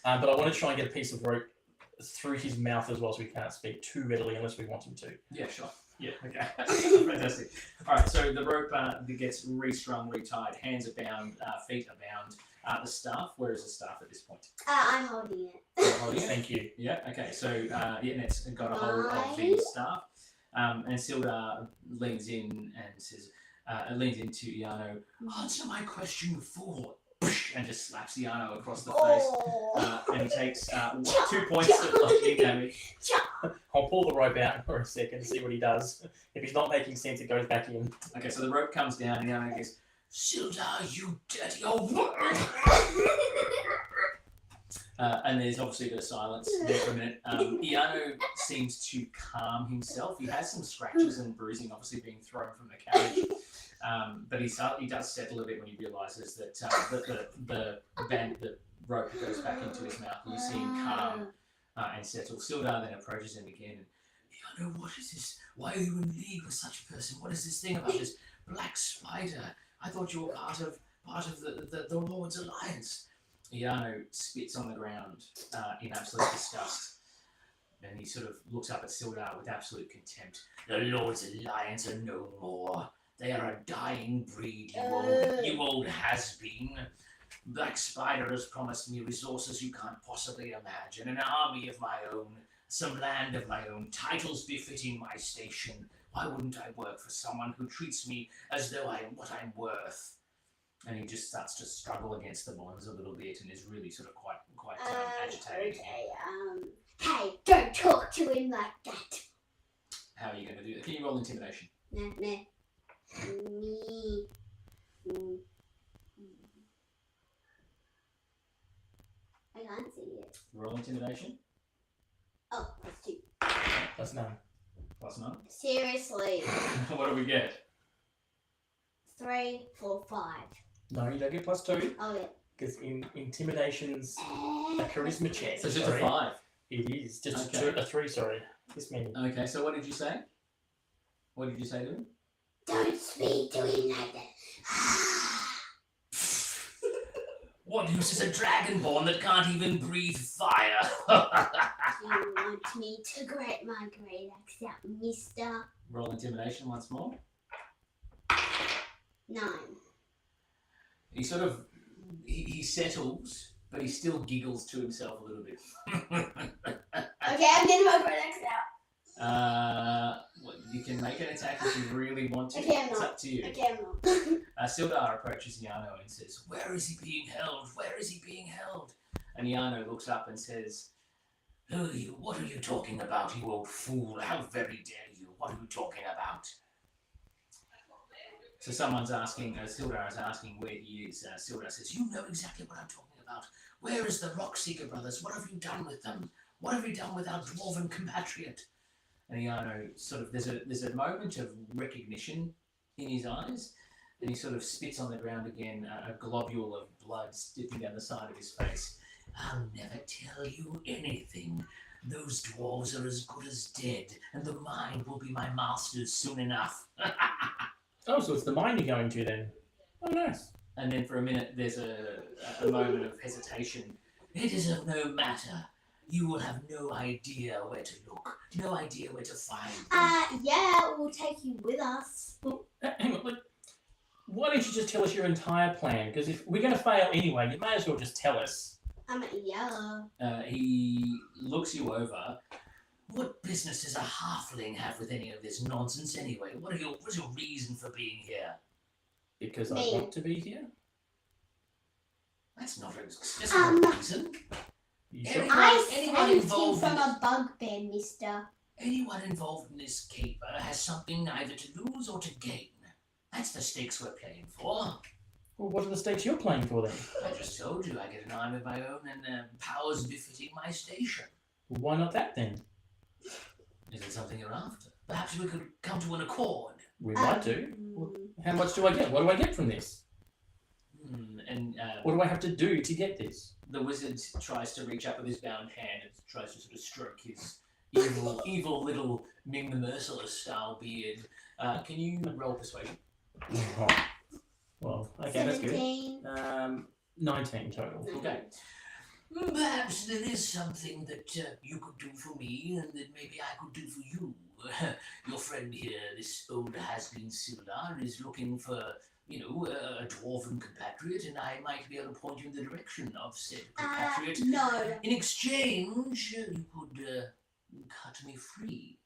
Speaker 3: But I want to try and get a piece of rope through his mouth as well so he can't speak too readily unless we want him to.
Speaker 1: Yeah, sure. Yeah, okay. Fantastic. All right, so the rope gets restrung, retied, hands are bound, feet are bound. The staff, where is the staff at this point?
Speaker 2: I'm holding it.
Speaker 1: You're holding it?
Speaker 3: Thank you.
Speaker 1: Yeah, okay, so Yetnet's got a hold of the staff, and Sildar leans in and says, leans into Iano, answer my question before, and just slaps Iano across the face, and he takes 2 points of bludgeoning damage.
Speaker 3: I'll pull the rope out for a second to see what he does. If he's not making sense, it goes back in.
Speaker 1: Okay, so the rope comes down, and Iano goes, Sildar, you dirty old... and there's obviously a bit of silence there for a minute. Iano seems to calm himself. He has some scratches and bruising, obviously being thrown from the carriage. But he does settle a bit when he realises that the rope goes back into his mouth. You see him calm and settle. Sildar then approaches him again. And, Iano, what is this? Why are you in league with such a person? What is this thing about this black spider? I thought you were part of the Lord's Alliance. Iano spits on the ground in absolute disgust. And he sort of looks up at Sildar with absolute contempt. The Lord's Alliance are no more. They are a dying breed, you old has-been. Black Spider has promised me resources you can't possibly imagine, an army of my own, some land of my own, titles befitting my station, Why wouldn't I work for someone who treats me as though I'm what I'm worth? And he just starts to struggle against the bonds a little bit and is really sort of quite agitated.
Speaker 2: Okay, hey, don't talk to him like that.
Speaker 1: How are you going to do that? Can you roll intimidation?
Speaker 2: Nah. Me. I can't see it.
Speaker 1: Roll intimidation.
Speaker 2: Oh, that's 2.
Speaker 3: That's no.
Speaker 1: Plus 9.
Speaker 2: Seriously.
Speaker 1: What do we get?
Speaker 2: 3, 4, 5.
Speaker 3: No, you don't get +2
Speaker 2: Oh, yeah.
Speaker 3: because intimidation's a charisma check.
Speaker 1: So it's just a 5.
Speaker 3: It is just
Speaker 1: Okay.
Speaker 3: a 3. Sorry, this means.
Speaker 1: Okay, so what did you say? What did you say to him?
Speaker 2: Don't speak to him like that.
Speaker 1: What use is a dragonborn that can't even breathe fire?
Speaker 2: You want me to grant my great axe out, mister?
Speaker 1: Roll intimidation once more.
Speaker 2: 9.
Speaker 1: He sort of he settles, but he still giggles to himself a little bit.
Speaker 2: Okay, I'm getting my great axe out.
Speaker 1: You can make an attack if you really want to.
Speaker 2: Okay, I'm
Speaker 1: It's
Speaker 2: not.
Speaker 1: up to you.
Speaker 2: Okay, I'm not.
Speaker 1: Sildar approaches Yano and says, "Where is he being held? Where is he being held?" And Yano looks up and says, "Who are you? What are you talking about, you old fool? How very dare you? What are you talking about?" So someone's asking, Sildar is asking where he is. Sildar says, "You know exactly what I'm talking about. Where is the Rockseeker brothers? What have you done with them? What have you done with our dwarven compatriot?" And Yano sort of, there's a moment of recognition in his eyes, and he sort of spits on the ground again, a globule of blood dipping down the side of his face. "I'll never tell you anything. Those dwarves are as good as dead, and the mine will be my master's soon enough."
Speaker 3: Oh, so it's the mine you're going to then? Oh, nice.
Speaker 1: And then for a minute, there's a moment of hesitation. "It is of no matter. You will have no idea where to look, no idea where to find them."
Speaker 2: Yeah, we'll take you with us.
Speaker 3: Well, hang on. Look, why don't you just tell us your entire plan? Because if we're going to fail anyway, you may as well just tell us.
Speaker 2: Yeah.
Speaker 1: He looks you over. "What business does a halfling have with any of this nonsense anyway? What's your reason for being here?"
Speaker 3: Because I
Speaker 2: Me.
Speaker 3: want to be here.
Speaker 1: That's not a reason.
Speaker 3: You sure?
Speaker 2: I
Speaker 1: anyone
Speaker 2: saved him
Speaker 1: involved
Speaker 2: from
Speaker 1: in
Speaker 2: a bugbear, mister.
Speaker 1: Anyone involved in this caper has something either to lose or to gain. That's the stakes we're playing for.
Speaker 3: Well, what are the stakes you're playing for then?
Speaker 1: I just told you I get an arm of my own and powers befitting my station.
Speaker 3: Well, why not that then?
Speaker 1: Is it something you're after? Perhaps we could come to an accord.
Speaker 3: We might do. How much do I get? What do I get from this?
Speaker 1: And
Speaker 3: What do I have to do to get this?
Speaker 1: the wizard tries to reach up with his bound hand and tries to sort of stroke his evil little Ming the Merciless style beard. Can you roll persuasion?
Speaker 3: Oh. Well, okay, that's good.
Speaker 2: 17.
Speaker 3: 19 total.
Speaker 1: Okay. Perhaps there is something that you could do for me and that maybe I could do for you. Your friend here, this old has-been Sildar, is looking for, a dwarven compatriot, and I might be able to point you in the direction of said compatriot.
Speaker 2: No.
Speaker 1: In exchange, you could cut me free.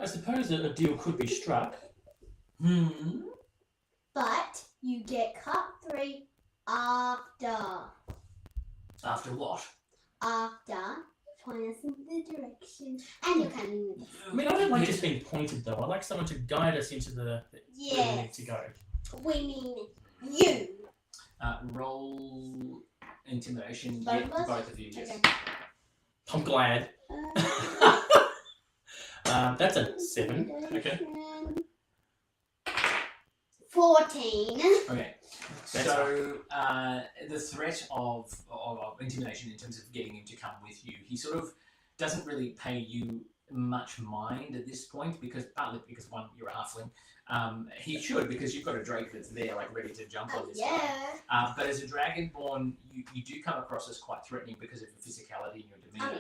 Speaker 3: I suppose that a deal could be struck.
Speaker 2: But you get cut 3 after.
Speaker 1: After what?
Speaker 2: After. Point us in the direction. And you're coming with us.
Speaker 3: I mean, I don't like just being pointed though. I like someone to guide us into where we need to go.
Speaker 2: We mean you.
Speaker 1: Roll intimidation.
Speaker 2: Both of us?
Speaker 1: Both of you, yes.
Speaker 2: Okay.
Speaker 3: I'm glad. That's a 7. Okay.
Speaker 2: 14.
Speaker 1: Okay. So the threat of intimidation in terms of getting him to come with you, he sort of doesn't really pay you much mind at this point partly because one, you're a halfling. He should because you've got a drake that's there, like ready to jump on this guy. But as a dragonborn, you do come across as quite threatening because of your physicality and your demeanor.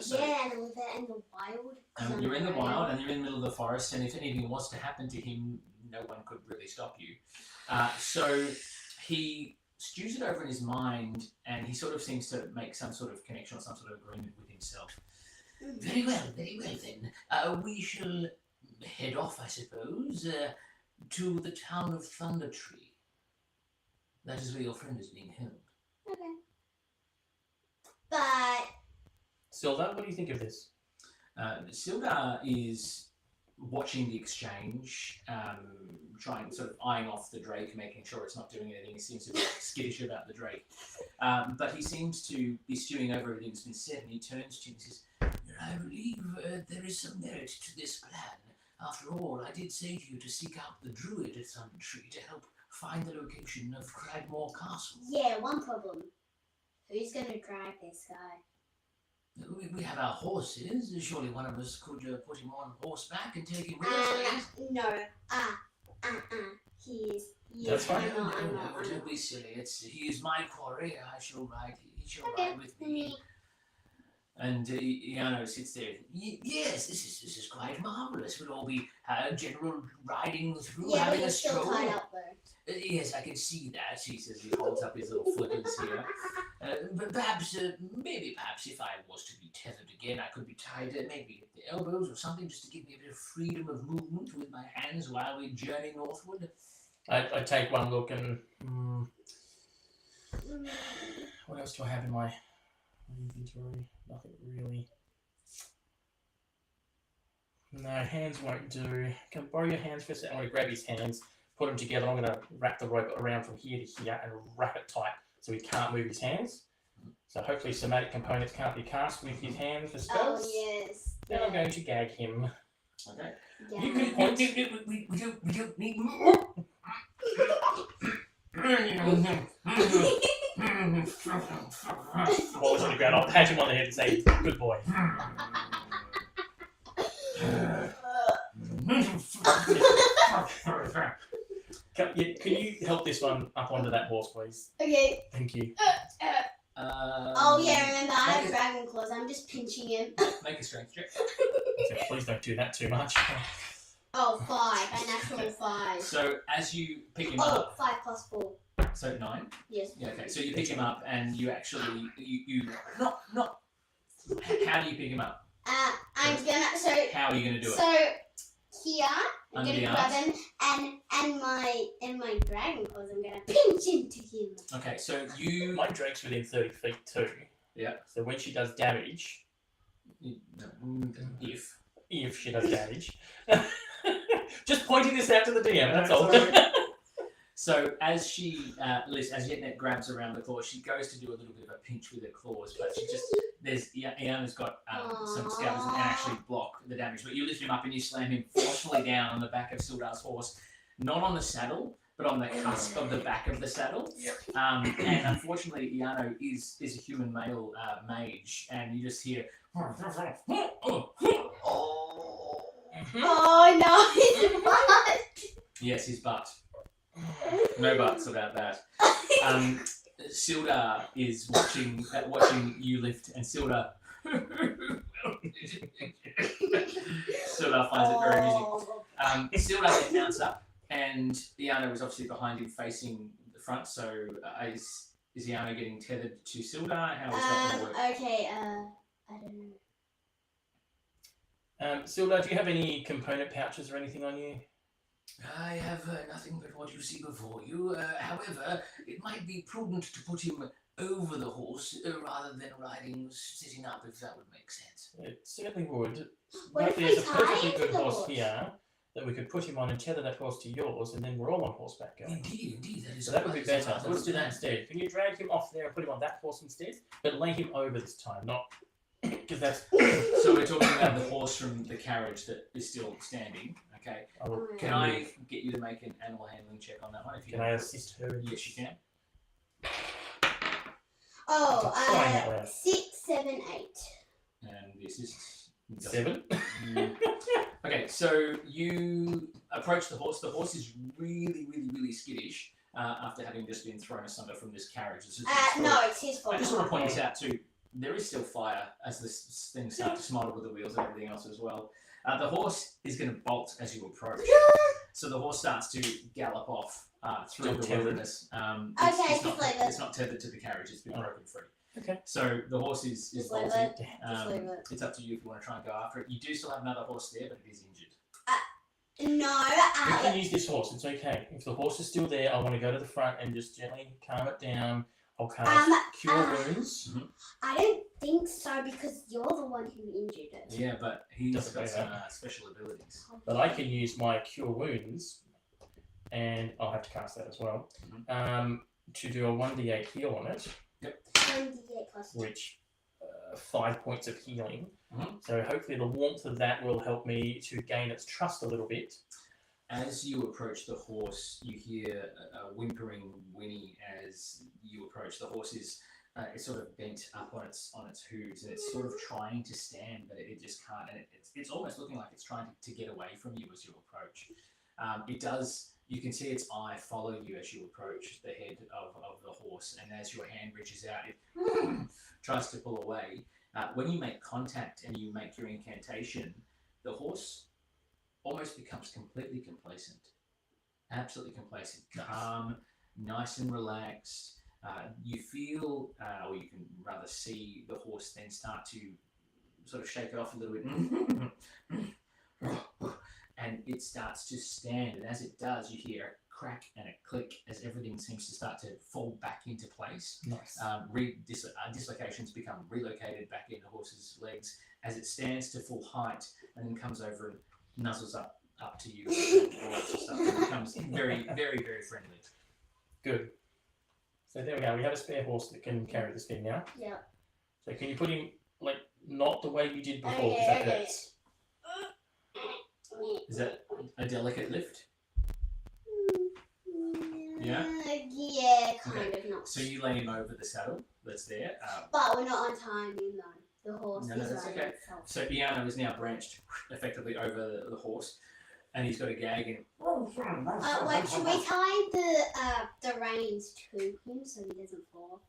Speaker 2: And the wild.
Speaker 1: You're in the wild and you're in the middle of the forest, and if anything was to happen to him, no one could really stop you. So he stews it over in his mind, and he sort of seems to make some sort of connection or some sort of agreement with himself. Very well then. We shall head off, I suppose, to the town of Thunder Tree. That is where your friend is being held.
Speaker 2: Okay. But
Speaker 3: Sildar, what do you think of this?
Speaker 1: Sildar is watching the exchange, trying, sort of eyeing off the Drake, making sure it's not doing anything. He seems to be skittish about the Drake. But he seems to be stewing over everything that's been said, and he turns to him and says, I believe there is some merit to this plan. After all, I did say to you to seek out the druid at Thunder Tree to help find the location of Cragmore Castle.
Speaker 2: yeah, one problem. Who's gonna drive this guy?
Speaker 1: We have our horses. Surely one of us could put him on horseback and take him with us.
Speaker 2: No. He is.
Speaker 3: That's fine.
Speaker 2: I'm not.
Speaker 1: Don't be silly. He is my quarry. I shall ride. He shall
Speaker 2: Okay.
Speaker 1: ride with me. And Iano sits there. Yes, this is quite marvelous. We'll all be general riding through,
Speaker 2: Yeah, but
Speaker 1: having
Speaker 2: you're
Speaker 1: a
Speaker 2: still
Speaker 1: stroll.
Speaker 2: tied up though.
Speaker 1: Yes, I can see that. He says he holds up his little flippers here. But perhaps if I was to be tethered again, I could be tied maybe at the elbows or something, just to give me a bit of freedom of movement with my hands while we journey northward.
Speaker 3: I take one look and what else do I have in my inventory? Nothing really. No, hands won't do. Can I borrow your hands for a second? I'm going to grab his hands, put them together. I'm going to wrap the rope around from here to here and wrap it tight so he can't move his hands. So hopefully somatic components can't be cast with his hands for spells.
Speaker 2: Oh yes.
Speaker 3: Then I'm going to gag him.
Speaker 1: Okay.
Speaker 2: Yeah.
Speaker 1: You can point. We don't need more.
Speaker 3: Wallace on the ground. I'll pat him on the head and say, "Good boy." Can you help this one up onto that horse, please?
Speaker 2: Okay.
Speaker 3: Thank you.
Speaker 2: Oh yeah, remember I have dragon claws. I'm just pinching him.
Speaker 1: Make a strength check.
Speaker 3: So please don't do that too much.
Speaker 2: Oh, 5. A natural 5.
Speaker 1: So as you pick him
Speaker 2: Oh,
Speaker 1: up,
Speaker 2: 5 plus 4.
Speaker 1: so 9.
Speaker 2: Yes.
Speaker 1: Yeah, okay. So you pick him up, and you actually you not. How do you pick him up?
Speaker 2: I'm gonna
Speaker 1: How are you going to do it?
Speaker 2: So here I'm
Speaker 1: Under
Speaker 2: gonna
Speaker 1: the
Speaker 2: grab him and my dragon claws. I'm gonna pinch into him.
Speaker 1: Okay, so you.
Speaker 3: My Drake's within 30 feet too.
Speaker 1: Yeah.
Speaker 3: So when she does damage, if she does damage, just pointing this out to the DM. That's all.
Speaker 1: So as she, as Yetnet grabs around the claw, she goes to do a little bit of a pinch with her claws, but she just, Iana's got some scabbards that actually block the damage. But you lift him up and you slam him forcefully down on the back of Sildar's horse, not on the saddle, but on the cusp of the back of the saddle. And unfortunately, Iano is a human male mage, and you just hear.
Speaker 2: Oh no, his butt!
Speaker 1: Yes, his butt. No buts about that. Sildar is watching you lift, and Sildar finds it very amusing. Sildar then mounts up, and Iano is obviously behind him, facing the front. So is Iano getting tethered to Sildar? How is that going to work?
Speaker 2: Okay. I don't know.
Speaker 3: Sildar, do you have any component pouches or anything on you?
Speaker 1: I have nothing but what you see before you. However, it might be prudent to put him over the horse rather than sitting up, if that would make sense.
Speaker 3: It certainly would.
Speaker 2: What
Speaker 3: But
Speaker 2: if we
Speaker 3: there's a
Speaker 2: tie
Speaker 3: perfectly
Speaker 2: him to
Speaker 3: good
Speaker 2: the
Speaker 3: horse
Speaker 2: horse?
Speaker 3: here that we could put him on and tether that horse to yours, and then we're all on horseback going.
Speaker 1: Indeed, that is.
Speaker 3: So that would be
Speaker 1: that is
Speaker 3: better.
Speaker 1: a
Speaker 3: So let's do that instead. Can you drag him off there and put him on that horse instead? But lay him over this time, not because that's.
Speaker 1: So we're talking about the horse from the carriage that is still standing. Okay.
Speaker 3: I will,
Speaker 1: Can I get you to make an animal handling check on that one? If you
Speaker 3: Can I assist her?
Speaker 1: Yes, you can.
Speaker 2: Oh,
Speaker 3: Flying out loud.
Speaker 2: 6, 7, 8.
Speaker 1: And this is
Speaker 3: 7.
Speaker 1: Okay, so you approach the horse. The horse is really skittish after having just been thrown asunder from this carriage. This is
Speaker 2: No, it's his fault.
Speaker 1: I just want to point this out too. There is still fire as this thing starts to smother with the wheels and everything else as well. The horse is going to bolt as you approach. So the horse starts to gallop off through
Speaker 3: Still
Speaker 1: the
Speaker 3: tethered.
Speaker 1: wilderness.
Speaker 2: Okay,
Speaker 1: it's
Speaker 2: just
Speaker 1: not,
Speaker 2: leave it.
Speaker 1: it's not tethered to the carriage. It's been broken free.
Speaker 3: Okay.
Speaker 1: So the horse is
Speaker 2: Just leave
Speaker 1: bolting.
Speaker 2: it. Just leave it.
Speaker 1: It's up to you if you want to try and go after it. You do still have another horse there, but it is injured.
Speaker 2: No,
Speaker 3: We can use this horse. It's okay. If the horse is still there, I want to go to the front and just gently calm it down. I'll cast Cure Wounds.
Speaker 2: I don't think so because you're the one who injured it.
Speaker 1: Yeah, but he's
Speaker 3: Doesn't
Speaker 1: got
Speaker 3: say
Speaker 1: some
Speaker 3: that.
Speaker 1: special abilities.
Speaker 3: But I can use my Cure Wounds, and I'll have to cast that as well, to do a 1d8 heal on it,
Speaker 2: 1d8 plus 2.
Speaker 3: which 5 points of healing.
Speaker 1: Mhm.
Speaker 3: So hopefully the warmth of that will help me to gain its trust a little bit.
Speaker 1: As you approach the horse, you hear a whimpering whinny as you approach. The horse is it's sort of bent up on its hooves, and it's sort of trying to stand, but it just can't. And it's almost looking like it's trying to get away from you as you approach. It does. You can see its eye follow you as you approach the head of the horse, and as your hand reaches out, it tries to pull away. When you make contact and you make your incantation, the horse almost becomes completely complacent. Absolutely complacent. Calm, nice and relaxed. You feel, or you can rather see the horse then start to sort of shake it off a little bit. And it starts to stand. And as it does, you hear a crack and a click as everything seems to start to fall back into place.
Speaker 3: Nice.
Speaker 1: Dislocations become relocated back into the horse's legs as it stands to full height and then comes over and nuzzles up to you and all that sort of stuff. It becomes very, very, very friendly.
Speaker 3: Good. So there we go. We have a spare horse that can carry this thing now.
Speaker 2: Yeah.
Speaker 3: So can you put him, like, not the way you did before, because
Speaker 2: Okay,
Speaker 3: that
Speaker 2: okay.
Speaker 3: hurts.
Speaker 1: Is that a delicate lift? Yeah?
Speaker 2: Yeah, kind of not.
Speaker 1: So you lay him over the saddle that's there.
Speaker 2: But we're not untying him though. The horse
Speaker 1: No,
Speaker 2: is
Speaker 1: that's
Speaker 2: riding
Speaker 1: okay.
Speaker 2: itself.
Speaker 1: So Iano is now branched effectively over the horse, and he's got a gag and
Speaker 2: Wait, should we tie the reins to him so he doesn't fall?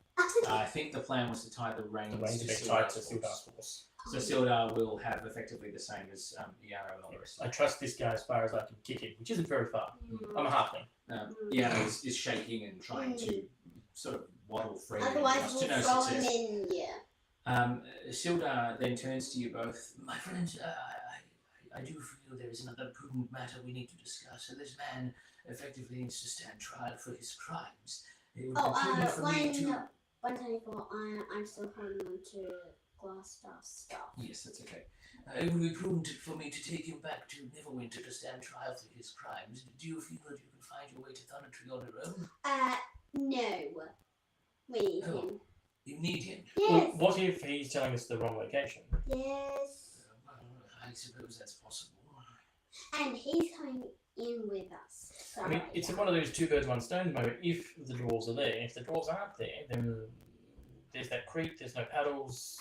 Speaker 1: I think the plan was to tie the reins
Speaker 3: The reins
Speaker 1: to
Speaker 3: are
Speaker 1: Sildar's
Speaker 3: tied to
Speaker 1: horse.
Speaker 3: Sildar's horse.
Speaker 1: So Sildar will have effectively the same as Iano and all the rest.
Speaker 3: I trust this guy as far as I can kick him, which isn't very far. I'm a halfling.
Speaker 1: Iano is shaking and trying to sort of waddle free.
Speaker 2: Otherwise,
Speaker 1: to
Speaker 2: we'll
Speaker 1: no
Speaker 2: throw
Speaker 1: success.
Speaker 2: him in. Yeah.
Speaker 1: Sildar then turns to you both. My friends, I do feel there is another prudent matter we need to discuss. So this man effectively needs to stand trial for his crimes. It would be prudent for me to...
Speaker 2: 124. I'm still holding on to Glasstaff stuff.
Speaker 1: Yes, that's okay. It would be prudent for me to take him back to Neverwinter to stand trial for his crimes. Do you feel that you can find your way to Thundertree on your own?
Speaker 2: No. We need
Speaker 1: Oh.
Speaker 2: him.
Speaker 1: You need him.
Speaker 2: Yes.
Speaker 3: Well, what if he's telling us the wrong location?
Speaker 2: Yes.
Speaker 1: Well, I suppose that's possible.
Speaker 2: And he's coming in with us. So,
Speaker 3: I mean, it's one of those two birds, one stone moment. If the dwarves are there, if the dwarves aren't there, then there's that creek, there's no paddles.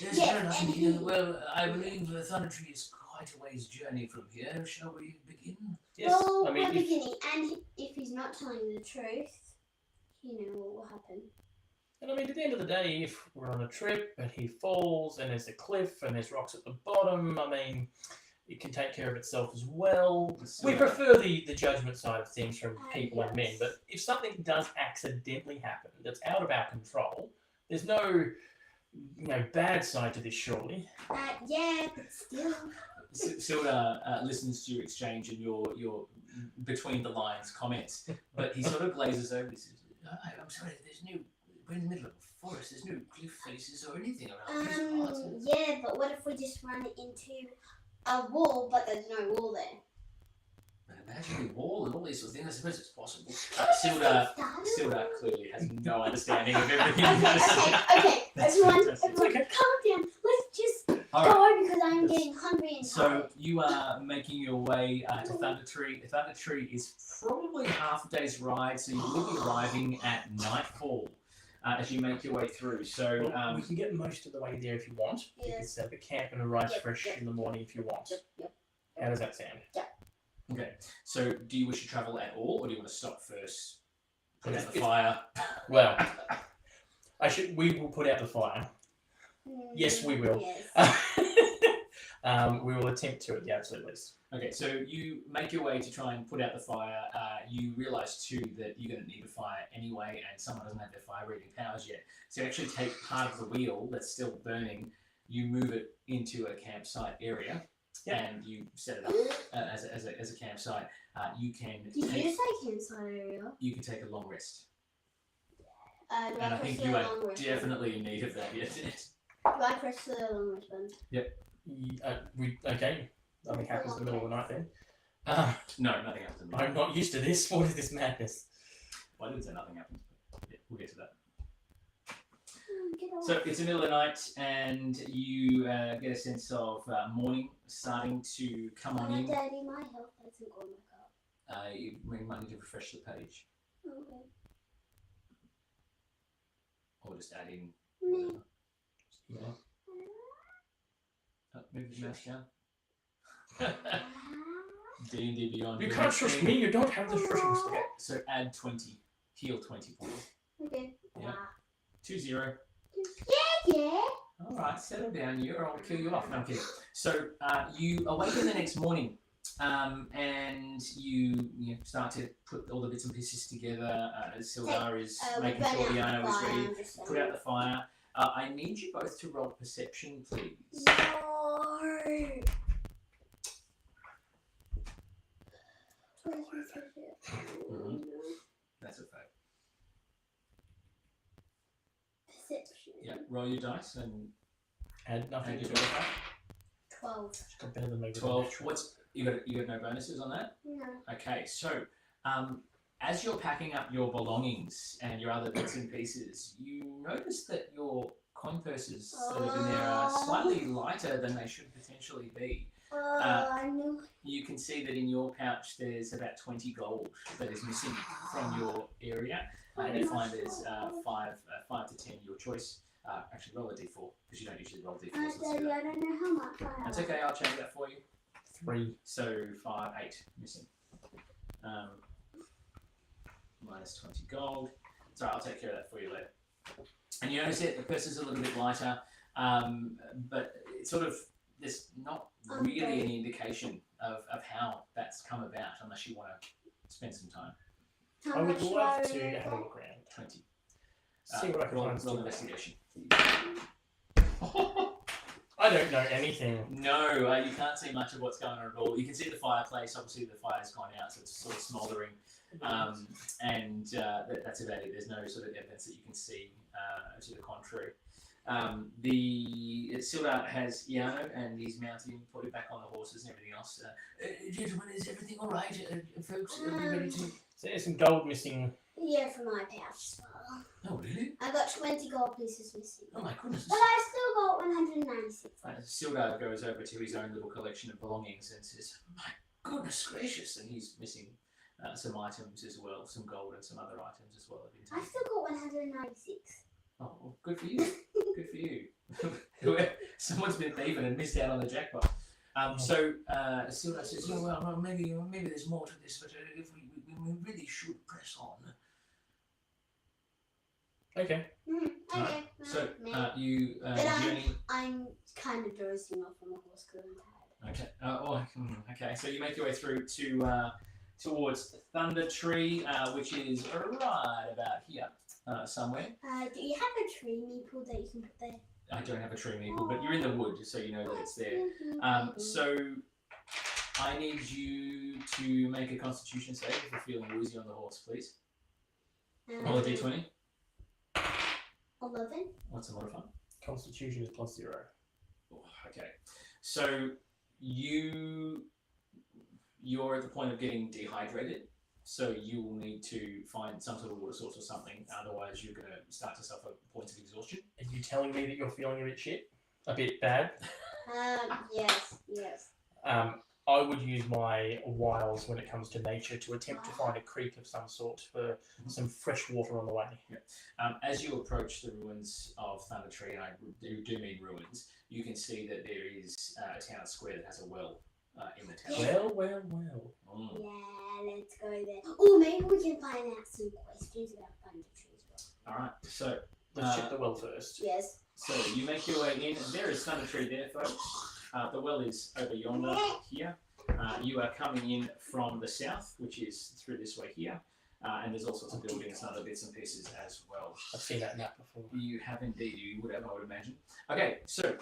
Speaker 1: Yes,
Speaker 2: Yes,
Speaker 1: fair enough.
Speaker 2: and
Speaker 1: Yeah,
Speaker 2: he-
Speaker 1: well, I believe the Thundertree is quite a ways journey from here. Shall we begin?
Speaker 3: Yes,
Speaker 2: well,
Speaker 3: I mean,
Speaker 2: we're
Speaker 3: if,
Speaker 2: beginning. And if he's not telling the truth, you know what will happen.
Speaker 3: and I mean, at the end of the day, if we're on a trip and he falls and there's a cliff and there's rocks at the bottom, I mean, it can take care of itself as well. We prefer the judgment side of things from people and men, but if something does accidentally happen that's out of our control, there's no bad side to this, surely.
Speaker 2: Yeah, but still.
Speaker 1: Sildar listens to your exchange and your between the lines comments, but he sort of glazes over. He says, "I'm sorry, we're in the middle of a forest. There's no cliff faces or anything around these parts."
Speaker 2: Yeah, but what if we just run into a wall, but there's no wall there?
Speaker 1: But imagine a wall and all these sort of things. I suppose it's possible.
Speaker 2: Sildar.
Speaker 1: Sildar clearly has no understanding of everything.
Speaker 2: Okay. Everyone,
Speaker 1: That's
Speaker 2: calm
Speaker 1: okay.
Speaker 2: down. Let's just
Speaker 1: All right.
Speaker 2: go because I'm getting hungry and
Speaker 1: So
Speaker 2: tired.
Speaker 1: you are making your way to Thundertree. Thundertree is probably half a day's ride, so you will be arriving at nightfall as you make your way through. So
Speaker 3: Well, we can get most of the way there if you want. You can
Speaker 2: Yes.
Speaker 3: set up a camp and arrive
Speaker 2: Yep,
Speaker 3: fresh
Speaker 2: yep.
Speaker 3: in the morning if you want.
Speaker 2: Yep.
Speaker 3: How does that sound?
Speaker 1: okay. So do you wish to travel at all, or do you want to stop first? Put out the
Speaker 3: If-
Speaker 1: fire.
Speaker 3: Well, we will put out the fire. Yes, we will.
Speaker 2: Yes.
Speaker 3: we will attempt to at the absolute least.
Speaker 1: Okay, so you make your way to try and put out the fire. You realise too that you're going to need a fire anyway, and someone doesn't have their fire-breathing powers yet. So you actually take part of the wheel that's still burning, you move it into a campsite area, and you set it up as a campsite. You can
Speaker 2: Did you say campsite area?
Speaker 1: You can take a long rest,
Speaker 2: Do
Speaker 1: and I think you are definitely in need of that. Yes.
Speaker 2: Do I press the long rest button?
Speaker 3: Okay. Nothing happens in the middle of the night then.
Speaker 1: No, nothing happens.
Speaker 3: I'm not used to this. What is this madness?
Speaker 1: Well, I didn't say nothing happens, but yeah, we'll get to that.
Speaker 2: Get off.
Speaker 1: So it's the middle of the night, and you get a sense of morning starting to come on in.
Speaker 2: Daddy, my health hasn't gone back up.
Speaker 1: You might need to refresh the page,
Speaker 2: Okay.
Speaker 1: or just add in.
Speaker 2: Me.
Speaker 1: Yeah. Move the mouse down. D&D Beyond.
Speaker 3: You can't trust me. You don't have the trusting skill.
Speaker 1: Okay, so add 20. Heal 20 points.
Speaker 2: Okay.
Speaker 1: Yeah. 2-0.
Speaker 2: Yeah.
Speaker 1: Alright, settle down you or I'll kill you off. No, I'm kidding. So you awaken the next morning and you start to put all the bits and pieces together. Sildar is making sure Iano is ready. Put out the fire. I need you both to roll perception, please.
Speaker 2: No.
Speaker 1: That's a fact.
Speaker 2: Perception.
Speaker 1: Yeah, roll your dice and
Speaker 3: Add nothing
Speaker 1: add
Speaker 3: to
Speaker 1: your
Speaker 3: it.
Speaker 1: dice.
Speaker 2: 12.
Speaker 3: It's got better than me.
Speaker 1: 12. What's you got no bonuses on that?
Speaker 2: No.
Speaker 1: Okay, so as you're packing up your belongings and your other bits and pieces, you notice that your coin purses that have been there are slightly lighter than they should potentially be.
Speaker 2: I knew.
Speaker 1: You can see that in your pouch there's about 20 gold that is missing from your area, and you find there's 5 to 10, your choice. Actually, roll a d4 because you don't usually roll d4s. Let's do
Speaker 2: Daddy,
Speaker 1: that.
Speaker 2: I don't know how much I have.
Speaker 1: That's okay. I'll change that for you.
Speaker 3: 3.
Speaker 1: So 5, 8 missing. Minus 20 gold. Sorry, I'll take care of that for you later. And you notice it, the purse is a little bit lighter, but it's sort of, there's not really any indication of how that's come about unless you want to spend some time.
Speaker 2: How
Speaker 3: I would
Speaker 2: much
Speaker 3: love
Speaker 2: do
Speaker 3: to
Speaker 2: I
Speaker 3: have a
Speaker 2: get?
Speaker 3: look around.
Speaker 1: 20.
Speaker 3: See what I can find.
Speaker 1: Roll investigation.
Speaker 3: I don't know anything.
Speaker 1: No, you can't see much of what's going on at all. You can see the fireplace. Obviously, the fire's gone out, so it's sort of smouldering. And that's about it. There's no sort of evidence that you can see to the contrary. The Sildar has Iano, and he's mounting, put it back on the horses and everything else. Gentlemen, is everything all right, folks? Are we ready to?
Speaker 3: So there's some gold missing.
Speaker 2: Yeah, from my pouch as well.
Speaker 1: Oh, really?
Speaker 2: I got 20 gold pieces missing.
Speaker 1: Oh my goodness.
Speaker 2: But I still got 196.
Speaker 1: Sildar goes over to his own little collection of belongings and says, "My goodness gracious!" And he's missing some items as well, some gold and some other items as well.
Speaker 2: I still got 196.
Speaker 1: Oh, well, good for you. Good for you. Someone's been thieving and missed out on the jackpot. So Sildar says, well, maybe there's more to this, but if we really should press on.
Speaker 3: Okay.
Speaker 2: Okay.
Speaker 1: Right. So you
Speaker 2: But
Speaker 1: journey.
Speaker 2: I'm kind of dozing off on the horse because I'm tired.
Speaker 1: Okay. Okay. So you make your way through to towards Thunder Tree, which is right about here somewhere.
Speaker 2: Do you have a tree maple that you can put there?
Speaker 1: I don't have a tree maple, but you're in the wood, so you know that it's there. So I need you to make a Constitution save if you're feeling woozy on the horse, please. Roll a d20.
Speaker 2: 11.
Speaker 1: What's a modifier?
Speaker 3: Constitution is +0.
Speaker 1: Oh, okay. So you're at the point of getting dehydrated, so you will need to find some sort of water source or something. Otherwise, you're going to start to suffer points of exhaustion.
Speaker 3: Are you telling me that you're feeling a bit shit? A bit bad?
Speaker 2: Yes.
Speaker 3: I would use my wiles when it comes to nature to attempt to find a creek of some sort for some fresh water on the way.
Speaker 1: As you approach the ruins of Thunder Tree, and I do mean ruins, you can see that there is a town square that has a well in the town.
Speaker 3: Well.
Speaker 1: Mm.
Speaker 2: Yeah, let's go there. Oh, maybe we can find out some questions about Thunder Tree as well.
Speaker 1: All right, so
Speaker 3: Let's check the well first.
Speaker 2: Yes.
Speaker 1: So you make your way in, and there is Thunder Tree there, folks. the well is over yonder here. You are coming in from the south, which is through this way here. And there's all sorts of buildings and other bits and pieces as well.
Speaker 3: I've seen that map before.
Speaker 1: You have indeed, you would have, I would imagine. Okay, so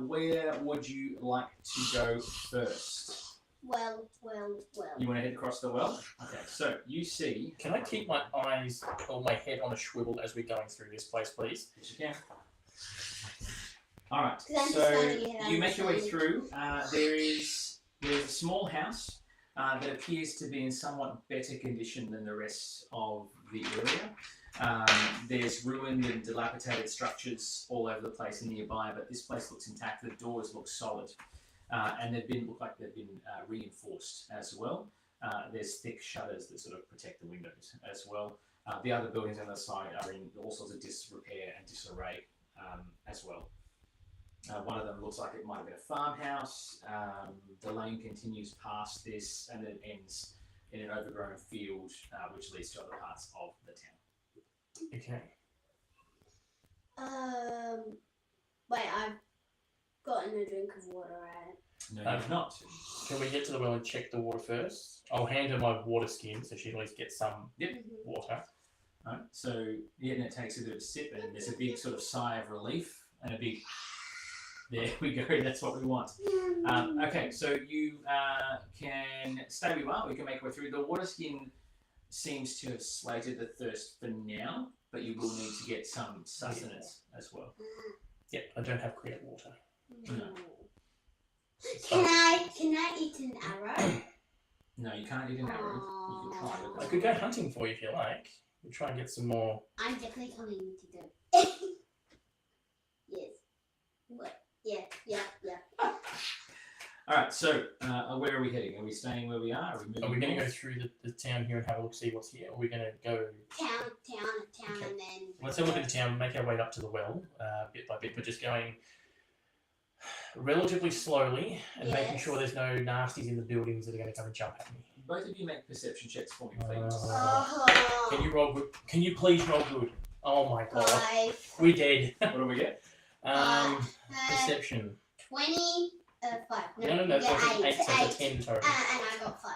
Speaker 1: where would you like to go first?
Speaker 2: Well.
Speaker 1: You want to head across the well? Okay, so you see...
Speaker 3: Can I keep my eyes or my head on a swivel as we're going through this place, please?
Speaker 1: Yes, you can. Alright,
Speaker 2: 'Cause I'm just
Speaker 1: so
Speaker 2: starting to get
Speaker 1: you make your way
Speaker 2: understanding.
Speaker 1: through. There's a small house that appears to be in somewhat better condition than the rest of the area. There's ruined and dilapidated structures all over the place and nearby, but this place looks intact. The doors look solid, and look like they've been reinforced as well. There's thick shutters that sort of protect the windows as well. The other buildings on the side are in all sorts of disrepair and disarray as well. One of them looks like it might have been a farmhouse. The lane continues past this and then ends in an overgrown field, which leads to other parts of the town.
Speaker 3: Okay.
Speaker 2: Wait, I've gotten a drink of water, right?
Speaker 1: No, you've not.
Speaker 3: Can we get to the well and check the water first? I'll hand her my water skin so she at least gets some water.
Speaker 1: Right, so Yetnet takes a bit of a sip and there's a big sort of sigh of relief and a big... There we go, that's what we want. Okay, so you can stay where you are, we can make our way through. The water skin seems to have slated the thirst for now, but you will need to get some sustenance as well.
Speaker 3: Yep, I don't have clear water.
Speaker 1: No.
Speaker 2: Can I eat an arrow?
Speaker 1: No, you can't eat an arrow. You can try
Speaker 3: I
Speaker 1: with
Speaker 3: could go hunting for you if you like. We'll try and get some more.
Speaker 2: I'm definitely coming to go. Yes. What? Yeah.
Speaker 1: Alright, so where are we heading? Are we staying where we are? Are we moving
Speaker 3: Are we going to go
Speaker 1: north?
Speaker 3: through the town here and have a look, see what's here? Or are we going to go...
Speaker 2: Town,
Speaker 3: Okay.
Speaker 2: and then...
Speaker 3: Let's have a look at the town, make our way up to the well, bit by bit, but just going relatively slowly and making
Speaker 2: Yes.
Speaker 3: sure there's no nasties in the buildings that are going to come and jump at me.
Speaker 1: Both of you make perception checks for me, please.
Speaker 2: Oh.
Speaker 3: Can you roll good? Can you please roll good? Oh my god.
Speaker 2: 5.
Speaker 3: We're dead.
Speaker 1: What do we get?
Speaker 3: Perception.
Speaker 2: 20, 5.
Speaker 3: No,
Speaker 2: you get
Speaker 3: so
Speaker 2: 8.
Speaker 3: it's 10 total.
Speaker 2: And I got 5.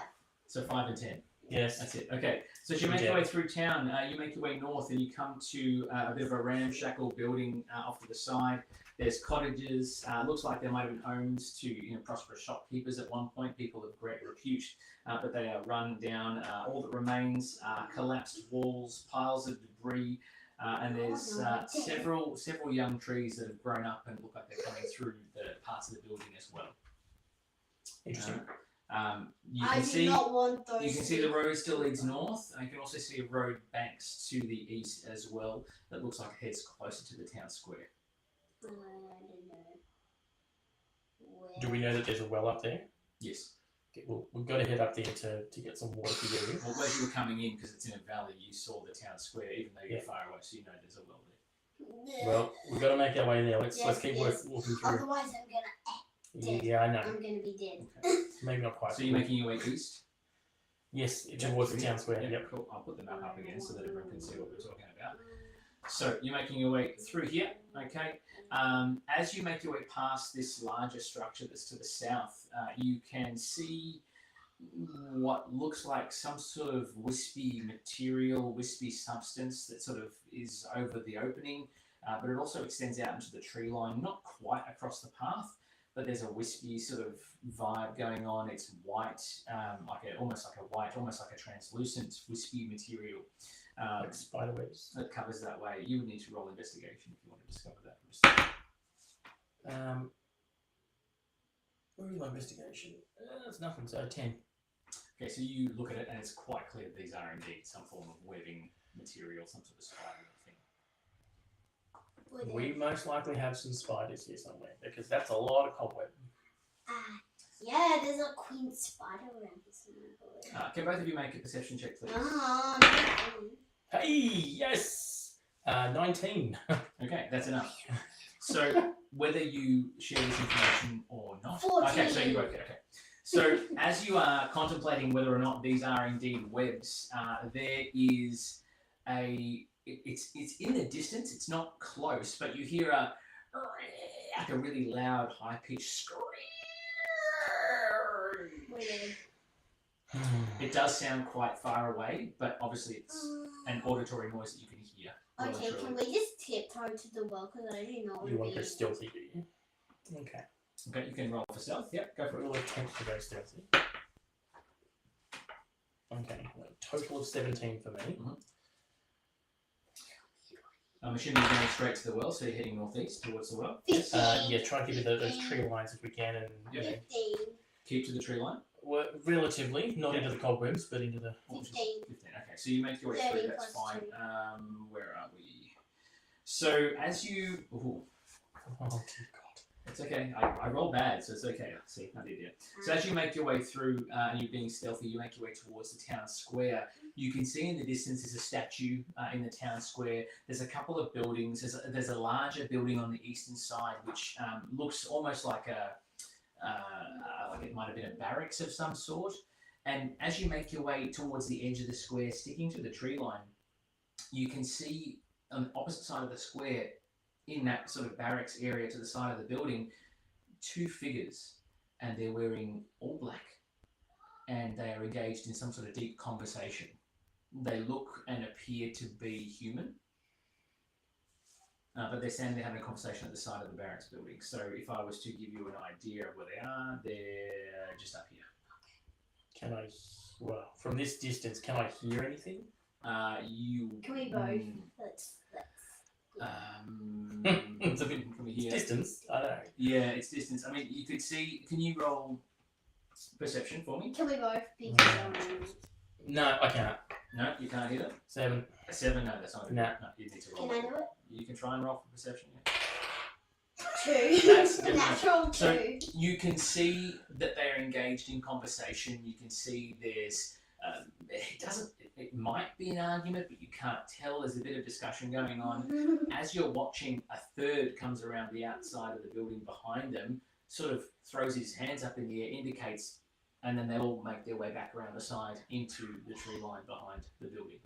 Speaker 1: So 5 and 10.
Speaker 3: Yes.
Speaker 1: That's it. Okay. So as you make your way through town, you make your way north and you come to a bit of a ramshackle building off to the side. There's cottages. Looks like there might have been homes to prosperous shopkeepers at one point, people of great repute, but they are run down. All that remains are collapsed walls, piles of debris, and there's several young trees that have grown up and look like they're coming through the parts of the building as well.
Speaker 3: Interesting.
Speaker 1: You
Speaker 2: I
Speaker 1: can
Speaker 2: do
Speaker 1: see
Speaker 2: not want those.
Speaker 1: you can see the road still leads north, and you can also see a road banks to the east as well that looks like it heads closer to the town square.
Speaker 2: I don't know.
Speaker 3: Do we know that there's a well up there?
Speaker 1: Yes.
Speaker 3: Okay, well, we've got to head up there to get some water for you.
Speaker 1: Well, as you were coming in, because it's in a valley, you saw the town square, even though you're far away, so you know there's a well there.
Speaker 3: Well, we've got to make our way there. Let's keep
Speaker 2: Yes.
Speaker 3: walking through.
Speaker 2: Otherwise, I'm gonna.
Speaker 3: Yeah, I know.
Speaker 2: I'm gonna be dead.
Speaker 1: Okay.
Speaker 3: Maybe not quite.
Speaker 1: So you're making your way east?
Speaker 3: Yes, towards the town square.
Speaker 1: Yeah,
Speaker 3: Yep.
Speaker 1: cool. I'll put the map up again so that everyone can see what we're talking about. So you're making your way through here, okay? As you make your way past this larger structure that's to the south, you can see what looks like some sort of wispy material, wispy substance that sort of is over the opening, but it also extends out into the tree line, not quite across the path, but there's a wispy sort of vibe going on. It's white, almost like a translucent wispy material.
Speaker 3: Like spider webs.
Speaker 1: That covers that way. You would need to roll investigation if you want to discover that.
Speaker 3: Where is my investigation? That's nothing, so 10.
Speaker 1: Okay, so you look at it and it's quite clear that these are indeed some form of webbing material, some sort of spider thing.
Speaker 3: We most likely have some spiders here somewhere, because that's a lot of cobweb.
Speaker 2: Yeah, there's a queen spider around this one.
Speaker 1: Can both of you make a perception check, please?
Speaker 3: Hey, yes! 19.
Speaker 1: Okay, that's enough. So, whether you share this information or not.
Speaker 2: 14.
Speaker 1: Okay, so you both get okay. So, as you are contemplating whether or not these are indeed webs, there is it's in the distance, it's not close, but you hear a really loud, high-pitched scream
Speaker 2: Weird.
Speaker 1: It does sound quite far away, but obviously it's an auditory noise that you can hear. well and
Speaker 2: Okay,
Speaker 1: truly.
Speaker 2: can we just tiptoe to the well? Because I do not
Speaker 3: You want
Speaker 2: want
Speaker 3: to
Speaker 2: to
Speaker 3: go stealthy, do you? Okay.
Speaker 1: Okay, you can roll for stealth. Yep, go for it.
Speaker 3: We'll attempt to go stealthy. Okay, a total of 17 for me.
Speaker 1: I'm assuming you're going straight to the well, so you're heading northeast towards the well.
Speaker 2: 15.
Speaker 3: Yeah, try to keep it those tree lines if we can, and you know,
Speaker 2: 15.
Speaker 1: Keep to the tree line.
Speaker 3: well, relatively, not into the cobwebs, but into the.
Speaker 2: 15.
Speaker 1: 15. Okay, so you make your way
Speaker 2: 30
Speaker 1: through. That's
Speaker 2: plus
Speaker 1: fine.
Speaker 2: 2.
Speaker 1: Where are we? So as you,
Speaker 3: Oh dear God.
Speaker 1: it's okay. I roll bad, so it's okay. See, I did it. So as you make your way through, and you're being stealthy, you make your way towards the town square. You can see in the distance is a statue in the town square. There's a couple of buildings. There's a larger building on the eastern side, which looks almost like like it might have been a barracks of some sort. And as you make your way towards the edge of the square, sticking to the tree line, you can see on the opposite side of the square, in that sort of barracks area to the side of the building, two figures, and they're wearing all black, and they are engaged in some sort of deep conversation. They look and appear to be human, but they're standing there having a conversation at the side of the barracks building. So if I was to give you an idea of where they are, they're just up here.
Speaker 3: Can I? Well, from this distance, can I hear anything?
Speaker 1: You
Speaker 2: Can we both? Let's.
Speaker 3: It's a bit
Speaker 1: from here.
Speaker 3: distance. I don't know.
Speaker 1: Yeah, it's distance. I mean, you could see. Can you roll perception for me?
Speaker 2: Can we both? Because
Speaker 3: No, I can't.
Speaker 1: No, you can't hear them.
Speaker 3: 7.
Speaker 1: A 7? No, that's not good.
Speaker 3: No.
Speaker 1: No, you need to roll.
Speaker 2: can I do it?
Speaker 1: You can try and roll for perception. Yeah.
Speaker 2: 2.
Speaker 1: That's different.
Speaker 2: Natural 2.
Speaker 1: So you can see that they're engaged in conversation. You can see there's. It doesn't. It might be an argument, but you can't tell. There's a bit of discussion going on. As you're watching, a third comes around the outside of the building behind them, sort of throws his hands up in the air, indicates, and then they all make their way back around the side into the tree line behind the building.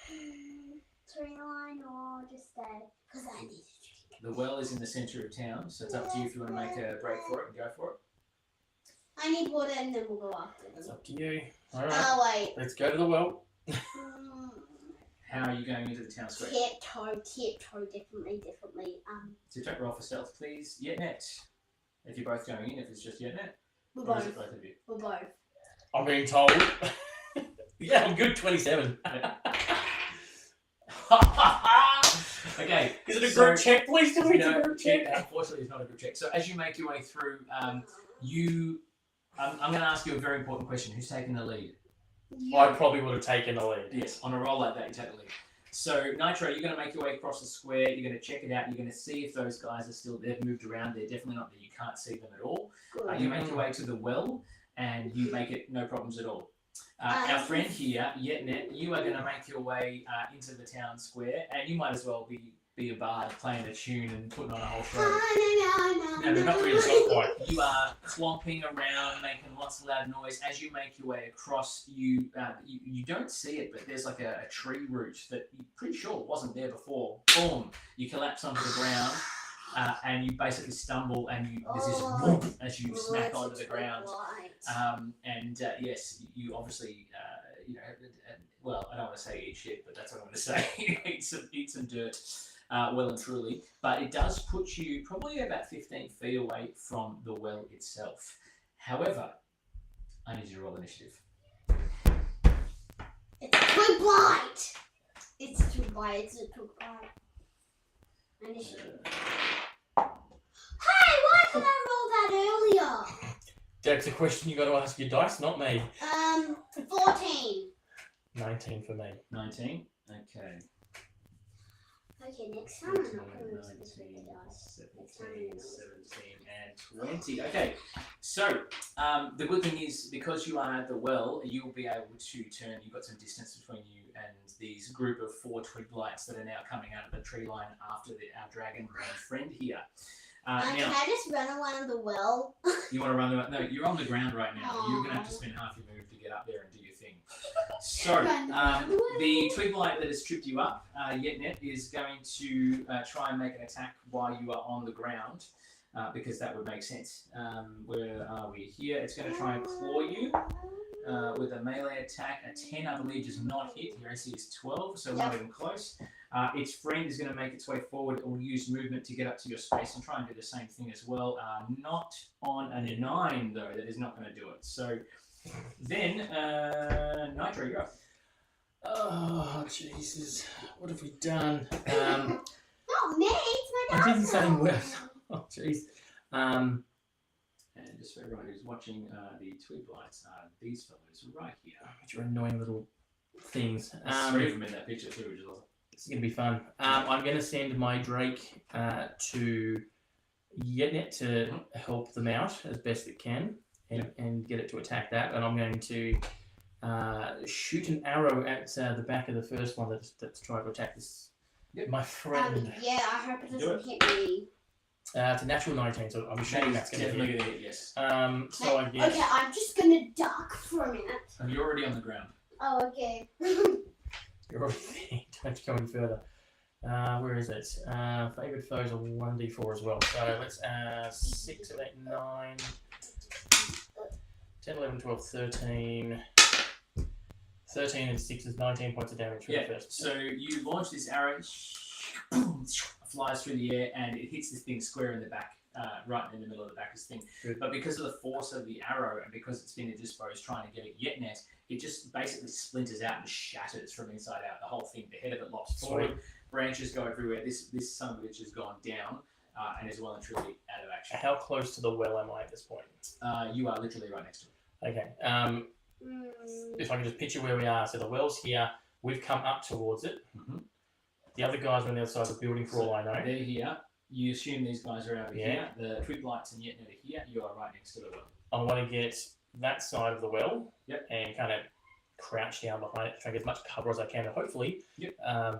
Speaker 2: Tree line or just stay? Because I need to drink.
Speaker 1: The well is in the centre of town, so it's up to you if you want to make a break for it and go for it.
Speaker 2: I need water and then we'll go after
Speaker 3: It's
Speaker 2: them.
Speaker 3: up to you. All right.
Speaker 2: Oh, wait.
Speaker 3: Let's go to the well.
Speaker 1: How are you going into the town square?
Speaker 2: Tiptoe, definitely.
Speaker 1: Tiptoe, roll for stealth, please. Yetnet. If you're both going in, if it's just Yetnet,
Speaker 2: We're
Speaker 1: or is it
Speaker 2: both.
Speaker 1: both of you?
Speaker 2: We're both.
Speaker 3: I'm being told. Yeah, I'm good. 27.
Speaker 1: Okay.
Speaker 3: Is it a group check, please? Do we do a
Speaker 1: No,
Speaker 3: group check?
Speaker 1: unfortunately, it's not a group check. So as you make your way through, I'm going to ask you a very important question. Who's taking the lead?
Speaker 3: I probably would have taken the lead.
Speaker 1: Yes, on a roll like that, you take the lead. So Nitro, you're going to make your way across the square. You're going to check it out. You're going to see if those guys are still. They've moved around. They're definitely not there. You can't see them at all. You make your way to the well, and you make it no problems at all. Our friend here, Yetnet, you are going to make your way into the town square, and you might as well be a bard playing a tune and putting on a whole show. No, not really.
Speaker 3: Not quite.
Speaker 1: You are clomping around, making lots of loud noise. As you make your way across, you don't see it, but there's like a tree root that you're pretty sure wasn't there before. Boom! You collapse onto the ground, and you basically stumble, and there's this whoop as you smack onto the ground. Yes, you obviously, well, I don't want to say eat shit, but that's what I'm going to say. eat some dirt. Well and truly, but it does put you probably about 15 feet away from the well itself. However, I need you to roll initiative.
Speaker 2: It's too bright. It's too bright. Initiative. Hey, why could I roll that earlier?
Speaker 3: That's a question you got to ask your dice, not me.
Speaker 2: 14.
Speaker 3: 19 for me.
Speaker 1: 19. Okay.
Speaker 2: Okay, next time I'm not going to use this with the
Speaker 1: 19,
Speaker 2: dice.
Speaker 1: 17, 17, and 20. Okay, so the good thing is because you are at the well, you'll be able to turn. You've got some distance between you and these group of 4 twig lights that are now coming out of the tree line after our Dragonborn friend here.
Speaker 2: Can
Speaker 1: Now,
Speaker 2: I just run around the well?
Speaker 1: you want to run the? No, you're on the ground right now. You're going to have to spend half your move to get up there and do your thing. So, the twig light that has tripped you up, Yetnet, is going to try and make an attack while you are on the ground. because that would make sense. Where are we here? It's going to try and claw you with a melee attack. A 10, I believe, does not hit. Your AC is 12, so not even close. Its friend is going to make its way forward. It will use movement to get up to your space and try and do the same thing as well. Not on a 9, though. That is not going to do it. So then, Nitro, you're up.
Speaker 3: Oh, Jesus. What have we done?
Speaker 2: Not me, it's my
Speaker 3: I
Speaker 2: dad.
Speaker 3: didn't say word. Oh, jeez.
Speaker 1: And just for everyone who's watching the twig lights, these fellows right here.
Speaker 3: Which are annoying little things.
Speaker 1: There's 3 of them in that picture too, which is awesome.
Speaker 3: This is going to be fun. I'm going to send my Drake to Yetnet to help them out as best it can and get it to attack that. And I'm going to shoot an arrow at the back of the first one that's trying to attack this. My friend.
Speaker 2: Yeah, I hope it doesn't hit me.
Speaker 3: It's a natural 19, so I'm assuming that's going to
Speaker 1: Definitely
Speaker 3: hit.
Speaker 1: going to hit, yes.
Speaker 3: So I guess...
Speaker 2: Okay, I'm just gonna duck for a minute.
Speaker 1: You're already on the ground.
Speaker 2: Oh, okay.
Speaker 3: You're already there. Don't have to go any further. Where is it? Favoured foes are 1d4 as well. So let's 6, 7, 8, 9, 10, 11, 12, 13. 13 and 6 is 19 points of damage for the first.
Speaker 1: So you launch this arrow, flies through the air, and it hits this thing square in the back, right in the middle of the back of this thing.
Speaker 3: Good.
Speaker 1: But because of the force of the arrow and because it's been indisposed trying to get at Yetnet, it just basically splinters out and shatters from inside out. The whole thing, the head of it lops forward, branches go everywhere. This son of a bitch has gone down and is well and truly out of action.
Speaker 3: How close to the well am I at this point?
Speaker 1: You are literally right next to it.
Speaker 3: Okay. If I can just picture where we are. So the well's here. We've come up towards it.
Speaker 1: Mm-hmm.
Speaker 3: The other guys are on the other side of the building for all I know.
Speaker 1: They're here. You assume these guys are over here. The twig lights and Yetnet are here. You are right next to the well.
Speaker 3: I want to get that side of the well and kind of crouch down behind it, try and get as much cover as I can, and hopefully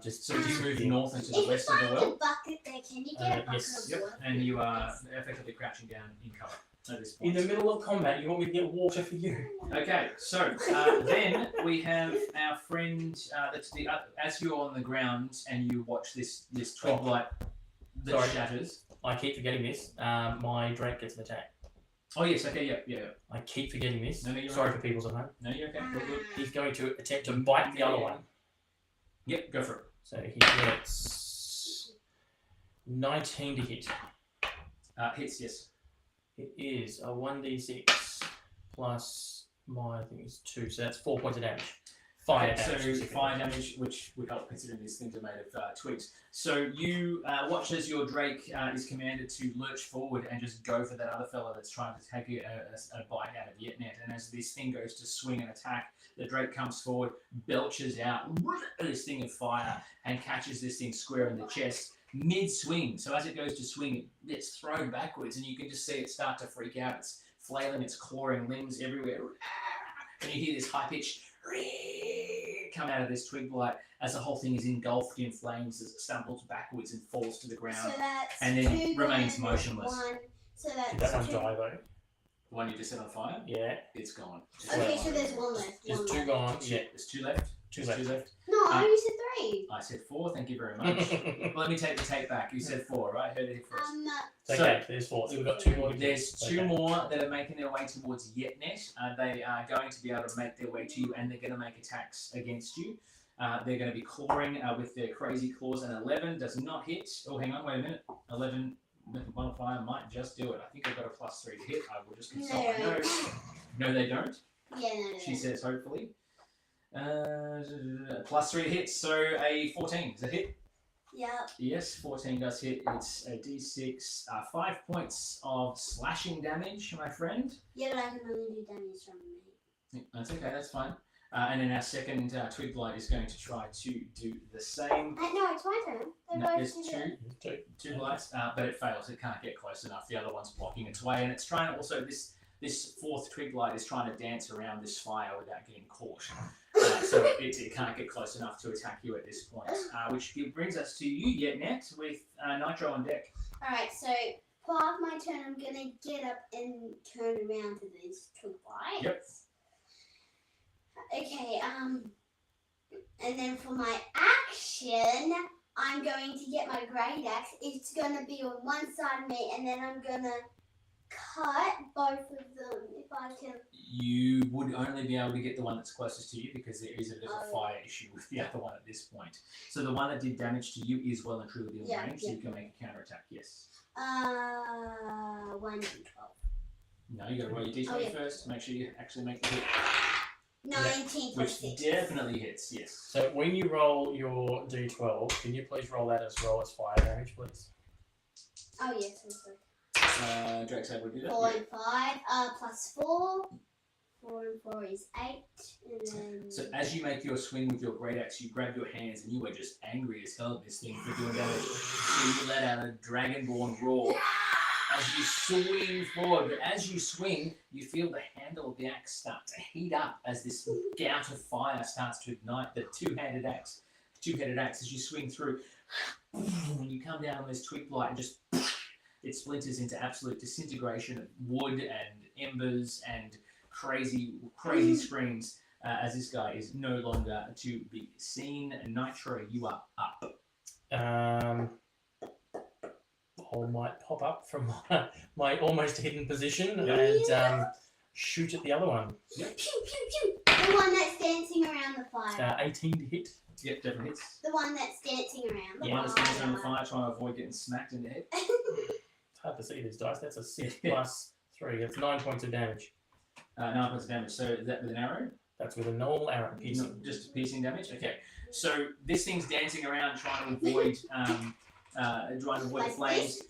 Speaker 3: just...
Speaker 1: So you move north into the
Speaker 2: If you
Speaker 1: west of the
Speaker 2: find
Speaker 1: well.
Speaker 2: a bucket there, can you get a bucket
Speaker 3: yes.
Speaker 2: of water?
Speaker 1: And you are effectively crouching down in cover at this
Speaker 3: In
Speaker 1: point.
Speaker 3: the middle of combat, you want me to get water for you?
Speaker 1: Okay, so then we have our friend, that's the as you're on the ground and you watch this twig light that shatters.
Speaker 3: I keep forgetting this. My Drake gets an attack.
Speaker 1: Oh yes, okay, yeah.
Speaker 3: I keep forgetting this.
Speaker 1: No, you're
Speaker 3: Sorry
Speaker 1: right.
Speaker 3: for people's at home.
Speaker 1: No, you're okay. Good.
Speaker 3: He's going to attempt to bite the other one.
Speaker 1: Yep, go for it.
Speaker 3: So he gets 19 to hit.
Speaker 1: Hits, yes.
Speaker 3: It is a 1d6 plus my, I think it's 2, so that's 4 points of damage. Fire damage.
Speaker 1: So fire damage, which would help considering these things are made of twigs. So you watch as your Drake is commanded to lurch forward and just go for that other fella that's trying to take a bite out of Yetnet. And as this thing goes to swing and attack, the Drake comes forward, belches out this thing of fire and catches this thing square in the chest mid-swing. So as it goes to swing, it gets thrown backwards and you can just see it start to freak out. It's flailing, it's clawing limbs everywhere. And you hear this high-pitched come out of this twig light as the whole thing is engulfed in flames as it stumbles backwards and falls to the ground.
Speaker 2: So that's
Speaker 1: and then
Speaker 2: 2
Speaker 1: remains
Speaker 2: damage,
Speaker 1: motionless.
Speaker 2: 1. So
Speaker 3: Did
Speaker 2: that's
Speaker 3: that one
Speaker 2: 2.
Speaker 3: die though?
Speaker 1: The one you just set on fire?
Speaker 3: Yeah.
Speaker 1: It's gone.
Speaker 2: Okay, so there's 1 left.
Speaker 3: There's
Speaker 2: one
Speaker 3: 2
Speaker 2: left.
Speaker 3: gone. Yeah.
Speaker 1: There's 2 left.
Speaker 3: Two
Speaker 1: There's
Speaker 3: left.
Speaker 1: 2 left.
Speaker 2: No, I only said 3.
Speaker 1: I said 4. Thank you very much. Let me take the tape back. You said 4, right? Heard it here first.
Speaker 3: It's okay, there's 4. We've got 2 more to
Speaker 1: There's
Speaker 3: get.
Speaker 1: 2
Speaker 3: Okay.
Speaker 1: more that are making their way towards Yetnet. They are going to be able to make their way to you, and they're going to make attacks against you. They're going to be clawing with their crazy claws, and 11 does not hit. Oh, hang on, wait a minute. 11 with a modifier might just do it. I think I've got a +3 to hit. I will just consult my
Speaker 2: No.
Speaker 1: notes. No, they don't.
Speaker 2: Yeah, no.
Speaker 1: She says, hopefully. +3 hits, so a 14 is a hit.
Speaker 2: Yep.
Speaker 1: Yes, 14 does hit. It's a d6, 5 points of slashing damage, my friend.
Speaker 2: Yeah, but I can only do damage from me.
Speaker 1: That's okay, that's fine. And then our second twig blight is going to try to do the same.
Speaker 2: No, it's my turn. They're
Speaker 1: No,
Speaker 2: both
Speaker 1: there's
Speaker 2: together.
Speaker 1: two blights, but it fails. It can't get close enough. The other one's blocking its way, and it's trying to also this fourth twig blight is trying to dance around this fire without getting caught. So it can't get close enough to attack you at this point. Which brings us to you, Yetnet, with Nitro on deck.
Speaker 2: Alright, so for half my turn, I'm going to get up and turn around to these twig blights.
Speaker 1: Yep.
Speaker 2: Okay, and then for my action, I'm going to get my great axe. It's going to be on one side of me, and then I'm going to cut both of them if I can.
Speaker 1: You would only be able to get the one that's closest to you because there is a bit of a
Speaker 2: Oh.
Speaker 1: fire issue with the other one at this point. So the one that did damage to you is well and truly beyond
Speaker 2: Yeah,
Speaker 1: range, so
Speaker 2: yeah.
Speaker 1: you can make a counterattack, yes.
Speaker 2: 1d12.
Speaker 1: No, you got to roll your d20
Speaker 2: Oh, yeah.
Speaker 1: first, make sure you actually make the hit.
Speaker 2: 19 plus
Speaker 1: Which
Speaker 2: 6.
Speaker 1: definitely hits, yes.
Speaker 3: So when you roll your d12, can you please roll that as well as fire damage, please?
Speaker 2: Oh, yes, I'm sorry.
Speaker 1: Drake's able to do that.
Speaker 2: 4 and 5, plus 4. 4 and 4 is 8. And then.
Speaker 1: So as you make your swing with your great axe, you grab your hands and you are just angry as hell at this thing for doing damage. So you let out a dragonborn roar as you swing forward. But as you swing, you feel the handle of the axe start to heat up as this gout of fire starts to ignite the two-headed axe. As you swing through, you come down on this twig light and just it splinters into absolute disintegration of wood and embers and crazy screams as this guy is no longer to be seen. Nitro, you are up.
Speaker 3: I might pop up from my almost hidden position and shoot at the other one.
Speaker 2: Pew, pew, pew. The one that's dancing around the fire.
Speaker 3: 18 to hit.
Speaker 1: Yep, definitely hits.
Speaker 2: The one that's dancing around the
Speaker 1: The one
Speaker 2: fire.
Speaker 1: that's dancing on the fire, trying to avoid getting smacked in the head.
Speaker 3: It's hard to see these dice. That's a 6 plus 3. That's 9 points of damage.
Speaker 1: 9 points of damage. So is that with an arrow?
Speaker 3: That's with a normal arrow piercing.
Speaker 1: Not just piercing damage? Okay. So this thing's dancing around trying to avoid the flames.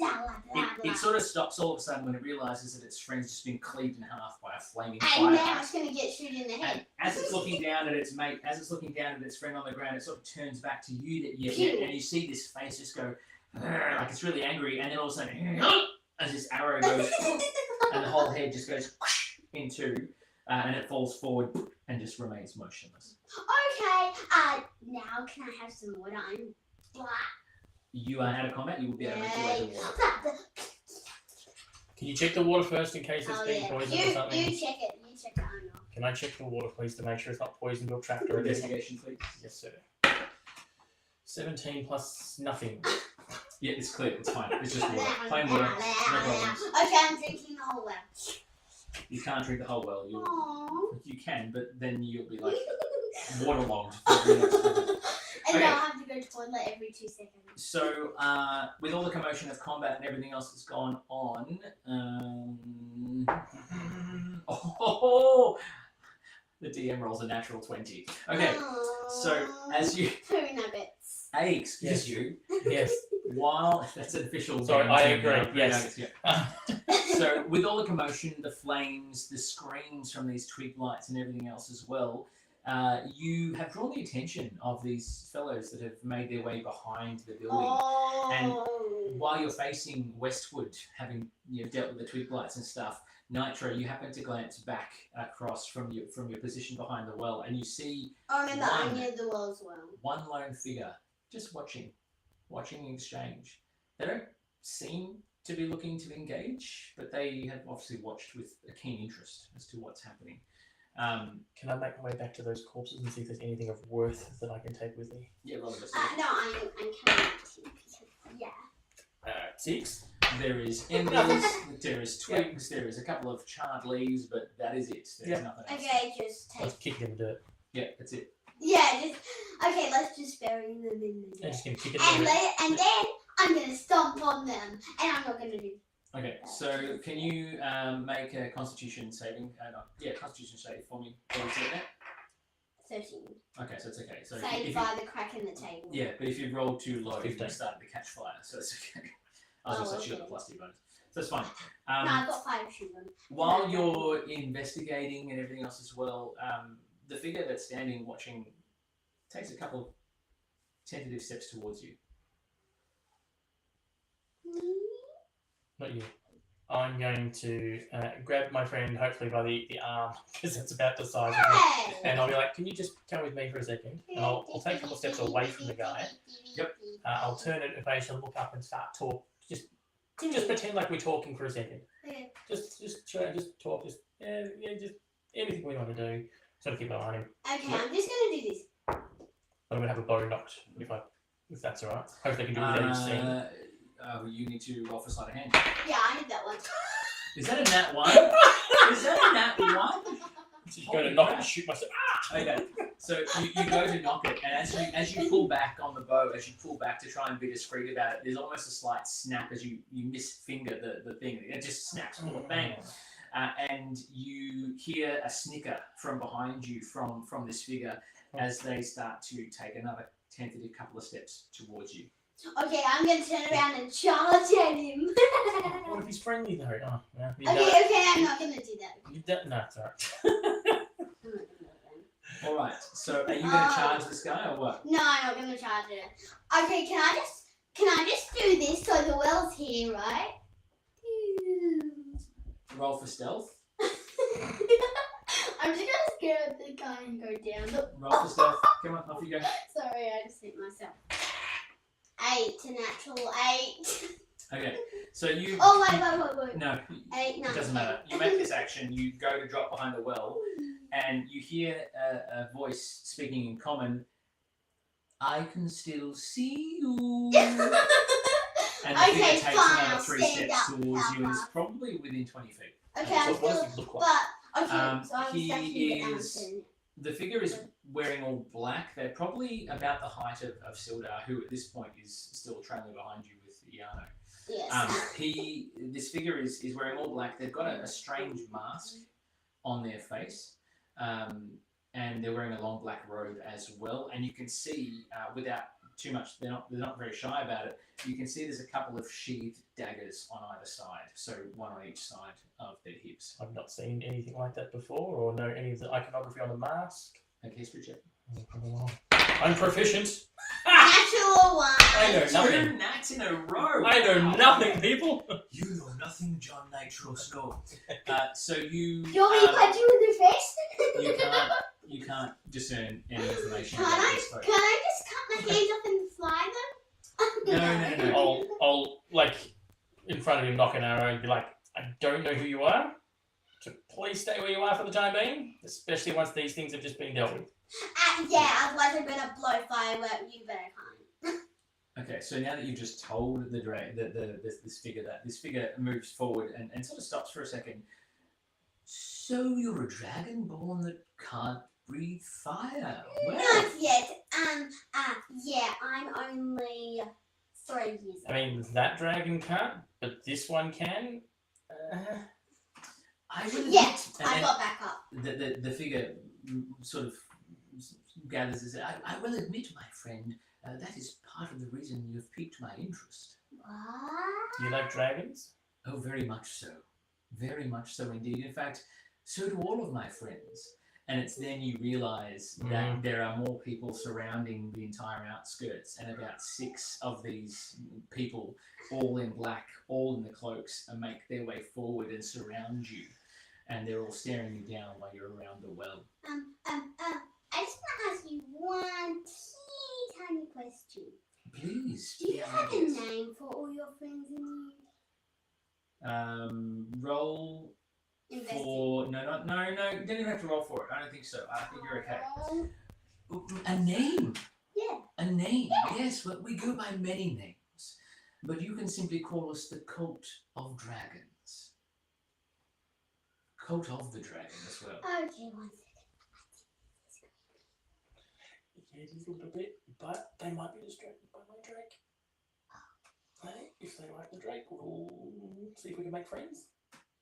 Speaker 1: It sort of stops all of a sudden when it realises that its friend's just been cleaved in half by a flaming
Speaker 2: And
Speaker 1: fire.
Speaker 2: now it's going to get shot in the head.
Speaker 1: And as it's looking down at its mate, as it's looking down at its friend on the ground, it sort of turns back to you, and you see this face just go, like it's really angry, and then all of a sudden, as this arrow goes, and the whole head just goes into, and it falls forward and just remains motionless.
Speaker 2: Okay, now can I have some water? I'm black.
Speaker 1: You are out of combat, you will be able to make your way to the water.
Speaker 3: Can you check the water first in case it's
Speaker 2: Oh,
Speaker 3: been
Speaker 2: yeah.
Speaker 3: poisoned or something?
Speaker 2: You check it. I'm not.
Speaker 3: Can I check the water, please, to make sure it's not poisoned or trapped or anything?
Speaker 1: Investigation, please.
Speaker 3: Yes, sir. 17 plus nothing.
Speaker 1: Yeah, it's clear, it's fine. It's just water. Plain water, no problems.
Speaker 2: Okay, I'm drinking the whole well.
Speaker 1: You can't drink the whole well.
Speaker 2: Aww.
Speaker 1: You can, but then you'll be like waterlogged for the next
Speaker 2: And
Speaker 1: Okay.
Speaker 2: I'll have to go to the toilet every 2 seconds.
Speaker 1: So, with all the commotion of combat and everything else that's gone on, the DM rolls a natural 20. Okay, so as you,
Speaker 2: Poo nuggets.
Speaker 1: excuse
Speaker 3: Yes.
Speaker 1: you,
Speaker 3: Yes.
Speaker 1: while that's an official.
Speaker 3: Sorry,
Speaker 1: game
Speaker 3: I
Speaker 1: term now,
Speaker 3: agree, yes.
Speaker 1: nuggets, yeah. So, with all the commotion, the flames, the screams from these twig lights, and everything else as well. You have drawn the attention of these fellows that have made their way behind the building.
Speaker 2: Oh.
Speaker 1: While you're facing westward, having dealt with the twig lights and stuff, Nitro, you happen to glance back across from your position behind the well, and you see
Speaker 2: I remember
Speaker 1: One.
Speaker 2: I near the well as well.
Speaker 1: one lone figure just watching the exchange. They don't seem to be looking to engage, but they have obviously watched with a keen interest as to what's happening.
Speaker 3: Can I make my way back to those corpses and see if there's anything of worth that I can take with me?
Speaker 1: Yeah, roll the
Speaker 2: No, I'm counting. Yeah.
Speaker 3: 6.
Speaker 1: There is embers, there is twigs, there is a couple of charred leaves, but that is it. There's nothing else.
Speaker 2: Okay, just take.
Speaker 3: Let's kick it in the dirt.
Speaker 1: Yeah, that's it.
Speaker 2: Yeah, just. Okay, let's just bury them in the
Speaker 3: I'm
Speaker 2: dirt.
Speaker 3: just going to kick it in the dirt.
Speaker 2: And then I'm gonna stomp on them, and I'm not gonna do.
Speaker 1: Okay, so can you make a Constitution saving? Constitution save for me. What was it there?
Speaker 2: 13.
Speaker 1: Okay, so it's okay. So
Speaker 2: Saved
Speaker 1: if
Speaker 2: by the crack in the table.
Speaker 1: yeah, but if you roll too low, you're
Speaker 3: 15.
Speaker 1: starting to catch fire, so it's okay. I was going to say she got the
Speaker 2: okay.
Speaker 1: plus 2 bonus. So it's fine.
Speaker 2: No, I've got 5 children.
Speaker 1: While you're investigating and everything else as well, the figure that's standing watching takes a couple of tentative steps towards you.
Speaker 3: Not you. I'm going to grab my friend, hopefully by the arm, because it's about the size of me.
Speaker 2: Hey!
Speaker 3: And I'll be like, can you just come with me for a second? And I'll take a couple of steps away from the guy.
Speaker 1: Yep.
Speaker 3: I'll turn it and basically look up and start talk. Just pretend like we're talking for a second.
Speaker 2: Okay.
Speaker 3: Just talk. Just anything we want to do. Sort of keep an eye on him.
Speaker 2: Okay, I'm just gonna do this.
Speaker 3: But I'm gonna have a bow knocked if I If that's alright. Hopefully they can do it without you seeing.
Speaker 1: You need to roll for sleight of hand.
Speaker 2: Yeah, I need that one.
Speaker 1: Is that a nat 1? Is that a nat 1?
Speaker 3: So you go to knock it and shoot myself.
Speaker 1: Okay, so you go to knock it, and as you pull back on the bow, as you pull back to try and be discreet about it, there's almost a slight snap as you misfinger the thing. It just snaps, bang. And you hear a snicker from behind you from this figure as they start to take another tentative couple of steps towards you.
Speaker 2: Okay, I'm going to turn around and charge at him.
Speaker 3: What if he's friendly though? Oh, yeah.
Speaker 2: Okay, I'm not going to do that.
Speaker 3: No, it's alright.
Speaker 2: I'm not going to do that.
Speaker 1: Alright, so are you going to charge this guy or what?
Speaker 2: No, I'm not going to charge it. Okay, can I just do this so the well's here, right?
Speaker 1: Roll for stealth.
Speaker 2: I'm just going to scare at the guy and go down.
Speaker 1: Roll for stealth. Come on, off you go.
Speaker 2: Sorry, I just hit myself. 8 to natural 8.
Speaker 1: Okay, so you...
Speaker 2: Oh, wait.
Speaker 1: No,
Speaker 2: 8, no.
Speaker 1: it doesn't matter. You make this action, you go to drop behind the well, and you hear a voice speaking in common, I can still see you. And the figure takes another 3 steps towards you and is probably within 20 feet.
Speaker 2: Okay, I'm
Speaker 3: So what does
Speaker 2: still...
Speaker 3: he look like?
Speaker 2: But, okay, so I'm
Speaker 1: he
Speaker 2: stacking
Speaker 1: is-
Speaker 2: it.
Speaker 1: The figure is wearing all black. They're probably about the height of Sildar, who at this point is still trailing behind you with Iano.
Speaker 2: Yes.
Speaker 1: This figure is wearing all black. They've got a strange mask on their face, and they're wearing a long black robe as well. And you can see, without too much, they're not very shy about it. You can see there's a couple of sheathed daggers on either side, so one on each side of their hips.
Speaker 3: I've not seen anything like that before, or know any of the iconography on the mask.
Speaker 1: Okay, history check.
Speaker 3: I'm proficient.
Speaker 2: Natural 1.
Speaker 3: I know nothing.
Speaker 1: 2 nats in a row.
Speaker 3: I know nothing, people.
Speaker 1: You know nothing, John Nitro Snow. So you.
Speaker 2: Do you want me to punch you in the face?
Speaker 1: You can't discern any information
Speaker 2: Can
Speaker 1: about
Speaker 2: I
Speaker 1: this folk.
Speaker 2: just cut my hands off and fly them?
Speaker 1: No.
Speaker 3: I'll like in front of him knock an arrow and be like, I don't know who you are, so please stay where you are for the time being, especially once these things have just been dealt with.
Speaker 2: Yeah, otherwise I'm gonna blow firework. You better hide.
Speaker 1: Okay, so now that you've just told this figure moves forward and sort of stops for a second. So you're a dragonborn that can't breathe fire. Well,
Speaker 2: Not yet. Yeah, I'm only 3 years old.
Speaker 3: I mean, that dragon can't, but this one can.
Speaker 1: I will
Speaker 2: Yeah,
Speaker 1: admit, and
Speaker 2: I
Speaker 1: then
Speaker 2: got back up.
Speaker 1: the figure sort of gathers his. I will admit, my friend, that is part of the reason you have piqued my interest.
Speaker 2: What?
Speaker 3: Do you like dragons?
Speaker 1: Oh, very much so. Very much so indeed. In fact, so do all of my friends. And it's then you realise that there are more people surrounding the entire outskirts, and about 6 of these people, all in black, all in the cloaks, make their way forward and surround you. And they're all staring you down while you're around the well.
Speaker 2: I just want to ask you one teeny tiny question.
Speaker 1: Please.
Speaker 2: Do you have a name for all your friends in
Speaker 1: Roll
Speaker 2: here?
Speaker 1: for... No, you don't even have to roll for it. I don't think so. I think you're okay. A name?
Speaker 2: Yeah.
Speaker 1: A name, yes. Well, we go by many names. But you can simply call us the Cult of Dragons. Cult of the Dragon as well.
Speaker 2: Okay, 1 second.
Speaker 3: Yeah, it is a little bit, but they might be distracted by my drake. Hey, if they like the drake, we'll see if we can make friends.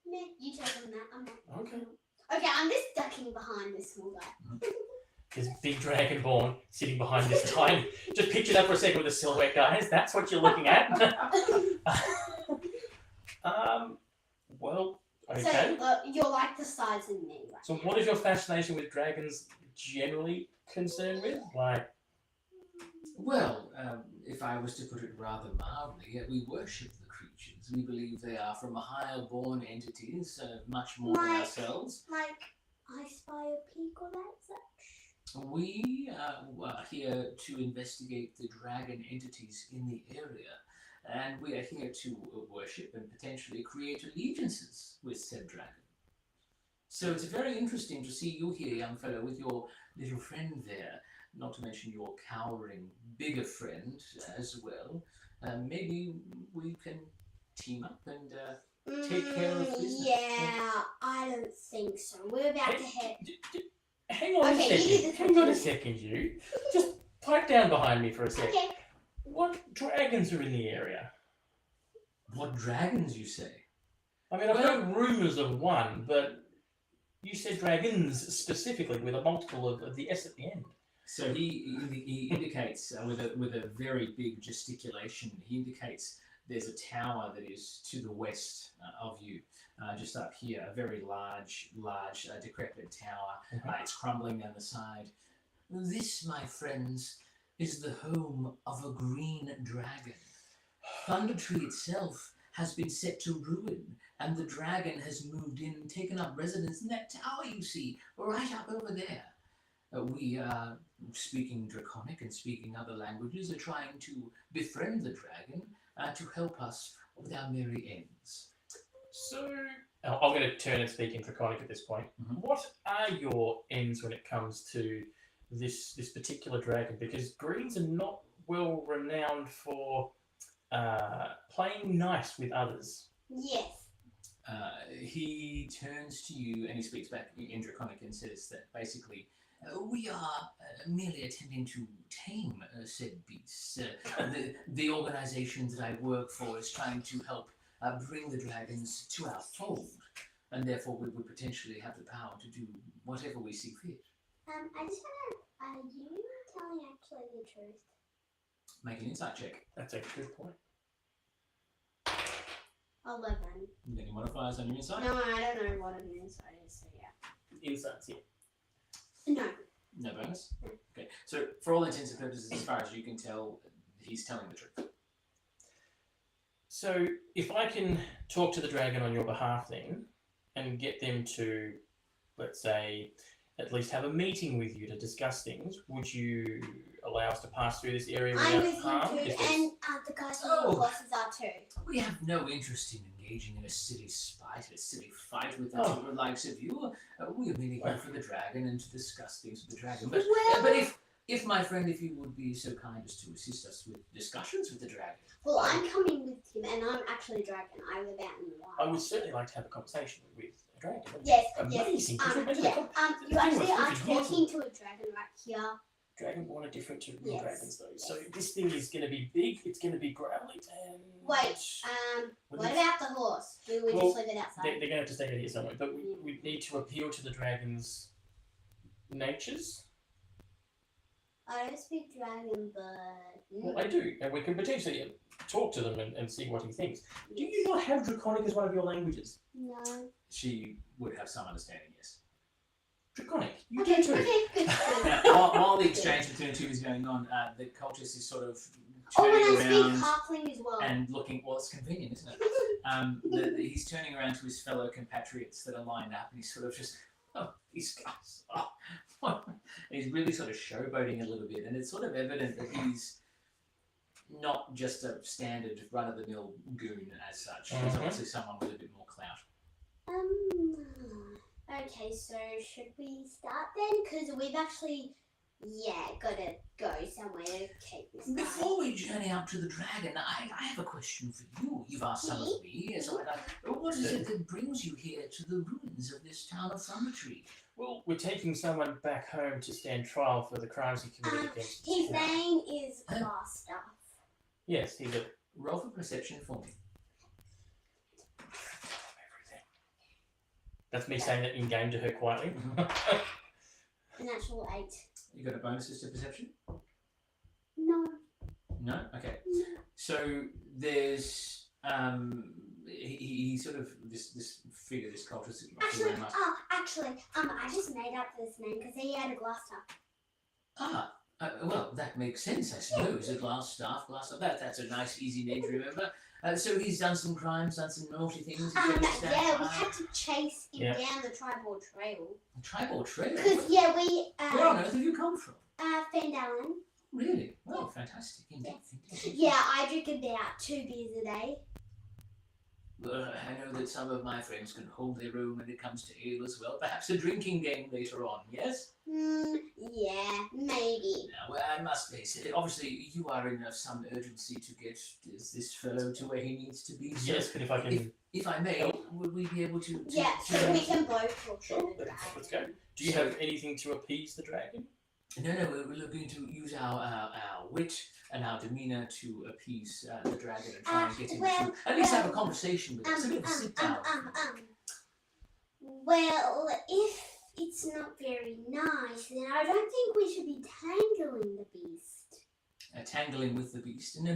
Speaker 2: Nah, you tell them that. I'm not.
Speaker 3: Okay.
Speaker 2: Okay, I'm just ducking behind this small guy.
Speaker 3: This big dragonborn sitting behind this tiny. Just picture that for a second with the silhouette, guys. That's what you're looking at. Well, okay.
Speaker 2: So you're like the size of me, right?
Speaker 3: So what is your fascination with dragons generally concerned with? Like,
Speaker 1: Well, if I was to put it rather mildly, we worship the creatures. We believe they are from higher-born entities, much more than
Speaker 2: Like-
Speaker 1: ourselves.
Speaker 2: Like I Spy a Peak or that such?
Speaker 1: We are here to investigate the dragon entities in the area, and we are here to worship and potentially create allegiances with said dragon. So it's very interesting to see you here, young fellow, with your little friend there. not to mention your cowering bigger friend as well. Maybe we can team up and take care of business.
Speaker 2: Yeah, I don't think so. We're about to head.
Speaker 3: Hang on
Speaker 2: Okay,
Speaker 3: a
Speaker 2: you do
Speaker 3: second.
Speaker 2: this
Speaker 3: Hang on a
Speaker 2: one.
Speaker 3: second, you. Just pipe down behind me for a sec.
Speaker 2: Okay.
Speaker 3: What dragons are in the area?
Speaker 1: What dragons, you say?
Speaker 3: I mean, I've heard rumours of one, but you said dragons specifically with a multiple of the S at the end.
Speaker 1: So he indicates with a very big gesticulation. He indicates there's a tower that is to the west of you, just up here, a very large, decrepit tower. It's crumbling down the side. This, my friends, is the home of a green dragon. Thunder Tree itself has been set to ruin, and the dragon has moved in and taken up residence in that tower you see, right up over there. We, speaking Draconic and speaking other languages, are trying to befriend the dragon to help us with our merry ends.
Speaker 3: So, I'm going to turn and speak in Draconic at this point. What are your ends when it comes to this particular dragon? Because greens are not well renowned for playing nice with others.
Speaker 2: Yes.
Speaker 1: He turns to you and he speaks back in Draconic and says that basically we are merely attempting to tame said beasts. The organization that I work for is trying to help bring the dragons to our fold, and therefore we would potentially have the power to do whatever we see fit.
Speaker 2: I just want to. Are you telling actually the truth?
Speaker 1: Make an insight check.
Speaker 3: That's a good point.
Speaker 2: 11.
Speaker 1: Any modifiers on your insight?
Speaker 2: No, I don't know what an insight is. So yeah.
Speaker 3: Insights, yeah.
Speaker 2: No.
Speaker 1: No bonus? Okay. So for all intents and purposes, as far as you can tell, he's telling the truth.
Speaker 3: So if I can talk to the dragon on your behalf then, and get them to, let's say, at least have a meeting with you to discuss things, would you allow us to pass through this area
Speaker 2: I'm
Speaker 3: without
Speaker 2: with
Speaker 3: harm?
Speaker 2: you too,
Speaker 3: If there's-
Speaker 2: and the guys on the horses are too.
Speaker 1: We have no interest in engaging in a silly spite, a silly fight with the
Speaker 3: Oh.
Speaker 1: likes of you. We are merely here for the dragon and to discuss things with the dragon. But,
Speaker 2: Well-
Speaker 1: but if my friend, if you would be so kind as to assist us with discussions with the dragon.
Speaker 2: Well, I'm coming with him, and I'm actually a dragon. I live out in the wild.
Speaker 3: I would certainly like to have a conversation with a dragon.
Speaker 2: Yes,
Speaker 3: Amazing.
Speaker 2: yes.
Speaker 3: Could you imagine
Speaker 2: Yeah.
Speaker 3: the
Speaker 2: You actually are
Speaker 3: thing was,
Speaker 2: talking to a dragon right here.
Speaker 3: Dragonborn are different to real
Speaker 2: Yes.
Speaker 3: dragons, though. So this thing is going to be big. It's going to be growly. And
Speaker 2: Wait,
Speaker 3: Would
Speaker 2: what
Speaker 3: it-
Speaker 2: about the horse? Do we
Speaker 3: Well,
Speaker 2: just leave it outside?
Speaker 3: they're going to have to stay here somewhere. But we need to appeal to the dragon's natures.
Speaker 2: I don't speak dragon, but...
Speaker 3: Well, I do, and we can potentially talk to them and see what he thinks. Do you not have Draconic as one of your languages?
Speaker 2: No.
Speaker 1: She would have some understanding, yes.
Speaker 3: Draconic, you
Speaker 2: Okay,
Speaker 3: do too.
Speaker 2: okay, good.
Speaker 1: Now, while the exchange between the two is going on, the cultist is sort of
Speaker 2: Oh,
Speaker 1: turning
Speaker 2: and I speak
Speaker 1: around
Speaker 2: halfling as well.
Speaker 1: and looking. Well, it's convenient, isn't it? He's turning around to his fellow compatriots that are lined up, and he's sort of just, oh, these guys. Oh. He's really sort of showboating a little bit, and it's sort of evident that he's not just a standard run-of-the-mill goon as such. He's obviously someone with a bit more clout.
Speaker 2: Okay, so should we start then? Because we've actually, gotta go somewhere to keep this guy.
Speaker 1: Before we journey up to the dragon, I have a question for you. You've asked some of me. So what is it that brings you here to the ruins of this town of Thunder Tree?
Speaker 3: Well, we're taking someone back home to stand trial for the crimes he committed against us.
Speaker 2: His name is Glasstaff.
Speaker 3: Yes, he's a...
Speaker 1: Roll for perception for me.
Speaker 3: That's me saying that in-game to her quietly.
Speaker 2: A natural 8.
Speaker 1: You got a bonus to perception?
Speaker 2: No.
Speaker 1: No? Okay. So there's he sort of this figure, this cultist.
Speaker 2: Actually, I just made up this name because he had a Glasstaff.
Speaker 1: Well, that makes sense, I suppose. A Glasstaff. That's a nice, easy name to remember. So he's done some crimes, done some naughty things.
Speaker 2: We had to chase him down the tribal trail.
Speaker 1: The tribal trail?
Speaker 2: Because,
Speaker 1: Where on earth have you come from?
Speaker 2: Phandalin.
Speaker 1: Really? Well, fantastic. Indeed.
Speaker 2: Yeah, I drink about 2 beers a day.
Speaker 1: Well, I know that some of my friends can hold their own when it comes to ale as well. Perhaps a drinking game later on, yes?
Speaker 2: Yeah, maybe.
Speaker 1: Now, I must face it. Obviously, you are in some urgency to get this fellow to where he needs to be. So
Speaker 3: Yes, but if I can...
Speaker 1: if I may, would we be able to...
Speaker 2: Yeah, so we can both talk to
Speaker 3: Sure,
Speaker 2: the
Speaker 3: let's
Speaker 2: dragon.
Speaker 3: go. Do you have anything to appease the dragon?
Speaker 1: No, we're looking to use our wit and our demeanour to appease the dragon and try and get him to at least have a conversation with us. A bit of a sit down.
Speaker 2: Well, if it's not very nice, then I don't think we should be tangling the beast.
Speaker 1: Tangling with the beast. No.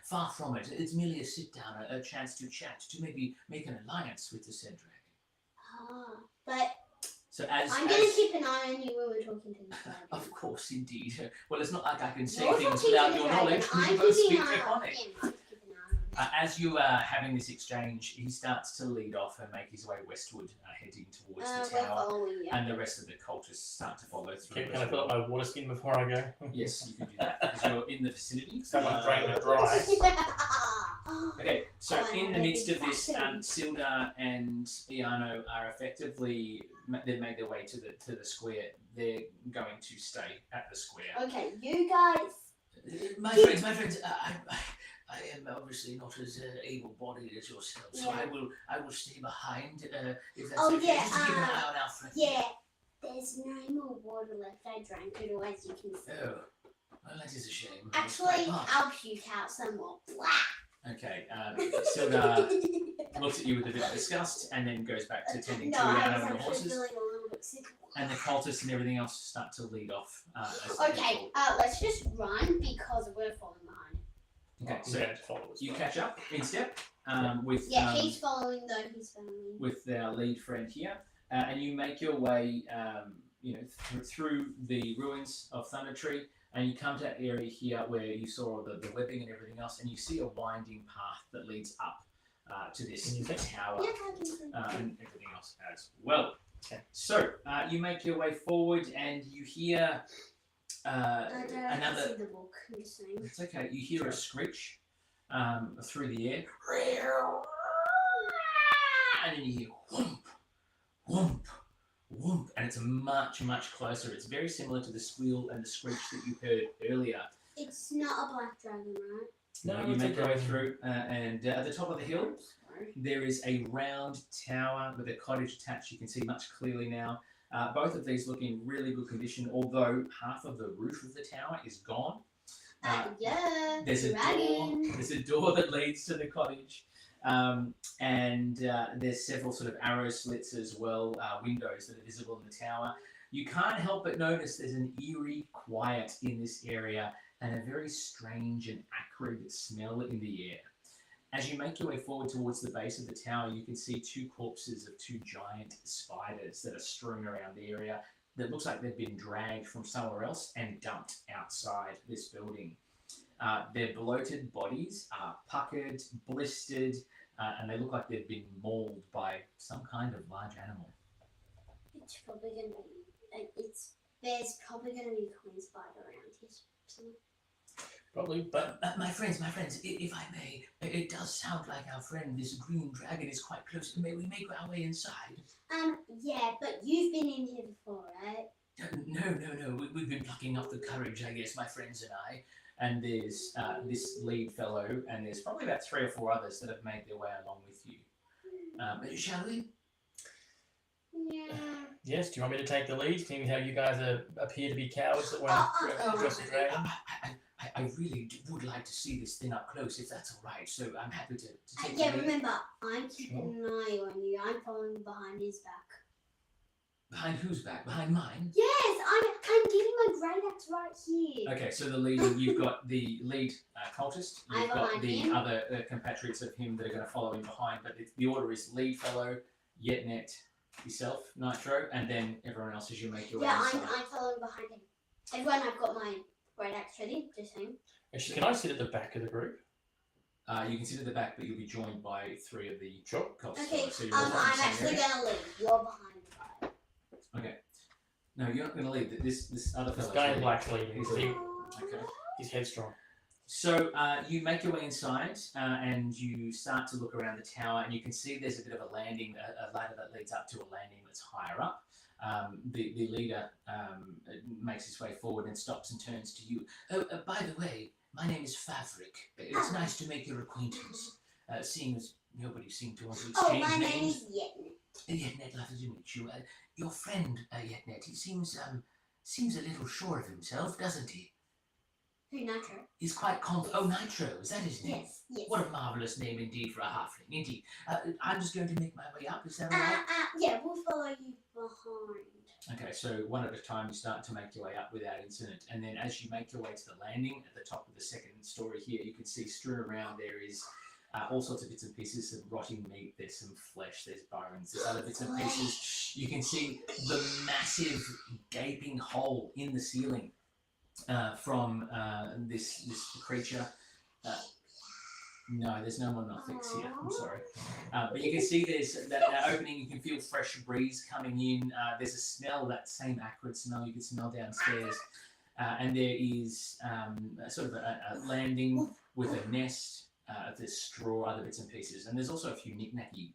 Speaker 1: Far from it. It's merely a sit down, a chance to chat, to maybe make an alliance with the said dragon.
Speaker 2: But
Speaker 1: So as
Speaker 2: I'm going to keep an eye on you when we're talking to the dragon.
Speaker 1: Of course, indeed. Well, it's not like I can say
Speaker 2: You're
Speaker 1: things
Speaker 2: talking
Speaker 1: without
Speaker 2: to the
Speaker 1: your
Speaker 2: dragon.
Speaker 1: knowledge.
Speaker 2: I'm
Speaker 1: We both
Speaker 2: keeping
Speaker 1: speak
Speaker 2: an eye on
Speaker 1: Draconic.
Speaker 2: him. I'm keeping an eye on him.
Speaker 1: As you are having this exchange, he starts to lead off and make his way westward, heading towards the
Speaker 2: We're
Speaker 1: tower.
Speaker 2: following you.
Speaker 1: And the rest of the cultists start to follow through.
Speaker 3: Can
Speaker 1: as
Speaker 3: I fill up
Speaker 1: well.
Speaker 3: my water skin before I go?
Speaker 1: Yes, you can do that because you're in the vicinity.
Speaker 3: Someone drain it dry.
Speaker 1: Okay, so
Speaker 2: Oh,
Speaker 1: in the
Speaker 2: I
Speaker 1: midst of
Speaker 2: think
Speaker 1: this,
Speaker 2: that's
Speaker 1: Sildar and Iano are effectively they've made their way to the square. They're going to stay at the square.
Speaker 2: Okay, you guys.
Speaker 1: My friends, I am obviously not as able-bodied as yourself, so
Speaker 2: Yeah.
Speaker 1: I will stay behind if that's
Speaker 2: Oh,
Speaker 1: okay.
Speaker 2: yeah,
Speaker 1: Just to keep an eye on our friend.
Speaker 2: Yeah, there's no more water left. I drank it all, as you can see.
Speaker 1: Oh, well, that is a shame. It's
Speaker 2: Actually,
Speaker 1: quite hard.
Speaker 2: I'll puke out some more.
Speaker 1: Okay, Sildar looks at you with a bit of disgust and then goes back to tending
Speaker 2: No,
Speaker 1: to
Speaker 2: I was
Speaker 1: the
Speaker 2: actually
Speaker 1: horses.
Speaker 2: feeling a little bit sick.
Speaker 1: And the cultists and everything else start to lead off. As they
Speaker 2: Okay,
Speaker 1: go.
Speaker 2: let's just run because we're falling behind.
Speaker 1: Okay, so
Speaker 3: Yeah, follow us.
Speaker 1: you catch up in step with
Speaker 2: Yeah, he's following though. He's following.
Speaker 1: with our lead friend here, and you make your way, through the ruins of Thunder Tree, and you come to that area here where you saw the webbing and everything else, and you see a winding path that leads up to this
Speaker 3: Can you see?
Speaker 1: tower
Speaker 2: Yeah, I can see.
Speaker 1: and everything else as well.
Speaker 3: Okay.
Speaker 1: So you make your way forward, and you hear
Speaker 2: I don't see
Speaker 1: another.
Speaker 2: the book. I'm just saying.
Speaker 1: It's okay. You hear a screech through the air, and then you hear whoomp, whoomp, whoomp, and it's much closer. It's very similar to the squeal and the screech that you heard earlier.
Speaker 2: It's not a black dragon, right?
Speaker 3: No,
Speaker 1: You
Speaker 3: it's
Speaker 1: make
Speaker 3: a
Speaker 1: your way
Speaker 3: dragon.
Speaker 1: through, and at the top of the hill,
Speaker 2: Sorry.
Speaker 1: there is a round tower with a cottage attached. You can see much clearly now. Both of these look in really good condition, although half of the roof of the tower is gone.
Speaker 2: Yeah.
Speaker 1: There's a door.
Speaker 2: dragon.
Speaker 1: There's a door that leads to the cottage, and there's several sort of arrow slits as well, windows that are visible in the tower. You can't help but notice there's an eerie quiet in this area and a very strange and acrid smell in the air. As you make your way forward towards the base of the tower, you can see two corpses of two giant spiders that are strewn around the area. That looks like they've been dragged from somewhere else and dumped outside this building. Their bloated bodies are puckered, blistered, and they look like they've been mauled by some kind of large animal.
Speaker 2: It's probably gonna be. There's probably gonna be a queen spider around here. somewhere.
Speaker 3: Probably, but
Speaker 1: My friends, if I may, it does sound like our friend, this green dragon, is quite close. May we make our way inside?
Speaker 2: Yeah, but you've been in here before, right?
Speaker 1: No. We've been plucking up the courage, I guess, my friends and I. And there's this lead fellow, and there's probably about 3 or 4 others that have made their way along with you. Shall we?
Speaker 2: Yeah.
Speaker 3: yes. Do you want me to take the lead, seeing how you guys appear to be cowards that won't address the dragon?
Speaker 1: I really would like to see this thing up close, if that's all right. So I'm happy to take
Speaker 2: Yeah,
Speaker 1: the lead.
Speaker 2: remember, I'm keeping an eye on you. I'm following behind his back.
Speaker 1: Behind whose back? Behind mine?
Speaker 2: Yes, I'm getting my great axe right here.
Speaker 1: Okay, so the lead, you've got the lead cultist, you've
Speaker 2: I'm
Speaker 1: got
Speaker 2: behind
Speaker 1: the
Speaker 2: him.
Speaker 1: other compatriots of him that are going to follow him behind, but the order is lead fellow, Yetnet, yourself, Nitro, and then everyone else as you make your way
Speaker 2: Yeah,
Speaker 1: inside.
Speaker 2: I'm following behind him. Everyone, I've got my great axe ready. Just saying.
Speaker 3: Actually, can I sit at the back of the group?
Speaker 1: You can sit at the back, but you'll be joined by 3 of the
Speaker 3: Sure.
Speaker 1: cultists.
Speaker 2: Okay,
Speaker 1: so you're all in the
Speaker 2: I'm
Speaker 1: same
Speaker 2: actually
Speaker 1: area.
Speaker 2: gonna leave. You're behind the guy.
Speaker 1: Okay. No, you're not going to lead. This other
Speaker 3: This
Speaker 1: fellow.
Speaker 3: guy in black's leading.
Speaker 1: He's
Speaker 3: He,
Speaker 1: leading. Okay.
Speaker 3: he's headstrong.
Speaker 1: So you make your way inside and you start to look around the tower, and you can see there's a bit of a landing, a ladder that leads up to a landing that's higher up. The leader makes his way forward and stops and turns to you. Oh, by the way, my name is Favrik. It's nice to make your acquaintance, seeing as nobody seemed to want to exchange
Speaker 2: my name
Speaker 1: names.
Speaker 2: is Yetnet.
Speaker 1: Yetnet, lovely to meet you. Your friend, Yetnet, he seems a little sure of himself, doesn't he?
Speaker 2: Who, Nitro?
Speaker 1: He's quite confident. Oh, Nitro, is that his name?
Speaker 2: Yes.
Speaker 1: What a marvellous name indeed for a halfling. Indeed. I'm just going to make my way up, is that all right?
Speaker 2: Yeah, we'll follow you behind.
Speaker 1: Okay, so one at a time you start to make your way up without incident, and then as you make your way to the landing at the top of the second story here, you can see strewn around there is all sorts of bits and pieces of rotting meat. There's some flesh, there's bones, there's other bits and pieces. You can see the massive gaping hole in the ceiling from this creature. No, there's no more Nothics here. I'm sorry. But you can see there's that opening. You can feel fresh breeze coming in. There's a smell, that same acrid smell you can smell downstairs. And there is sort of a landing with a nest. There's straw, other bits and pieces. And there's also a few knick-knacky,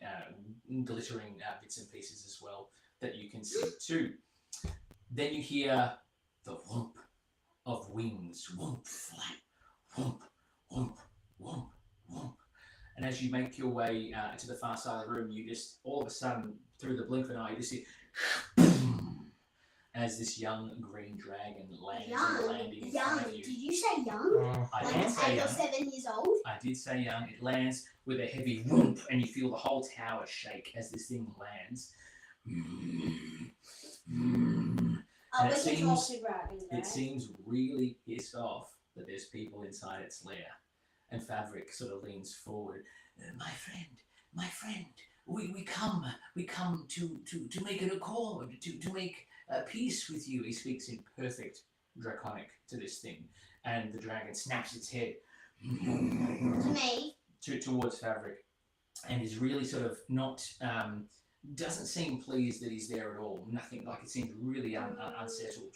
Speaker 1: glittering bits and pieces as well that you can see too. Then you hear the whoomp of wings. Whoomp, flap, whoomp, whoomp, whoomp, whoomp. And as you make your way to the far side of the room, you just, all of a sudden, through the blink of an eye, you just see as this young green dragon lands on the landing in front of you.
Speaker 2: Did you say young?
Speaker 1: I
Speaker 2: Like
Speaker 1: did say
Speaker 2: 8 or
Speaker 1: young.
Speaker 2: 7 years old?
Speaker 1: I did say young. It lands with a heavy whoomp, and you feel the whole tower shake as this thing lands.
Speaker 2: Oh,
Speaker 1: And
Speaker 2: we're just all super dragons, right?
Speaker 1: It seems really pissed off that there's people inside its lair. And Favrik sort of leans forward. My friend, we come to make an accord, to make peace with you. He speaks in perfect draconic to this thing, and the dragon snaps its head
Speaker 2: To me.
Speaker 1: towards Favrik, and is really sort of not. Doesn't seem pleased that he's there at all. Nothing, like it seems really unsettled.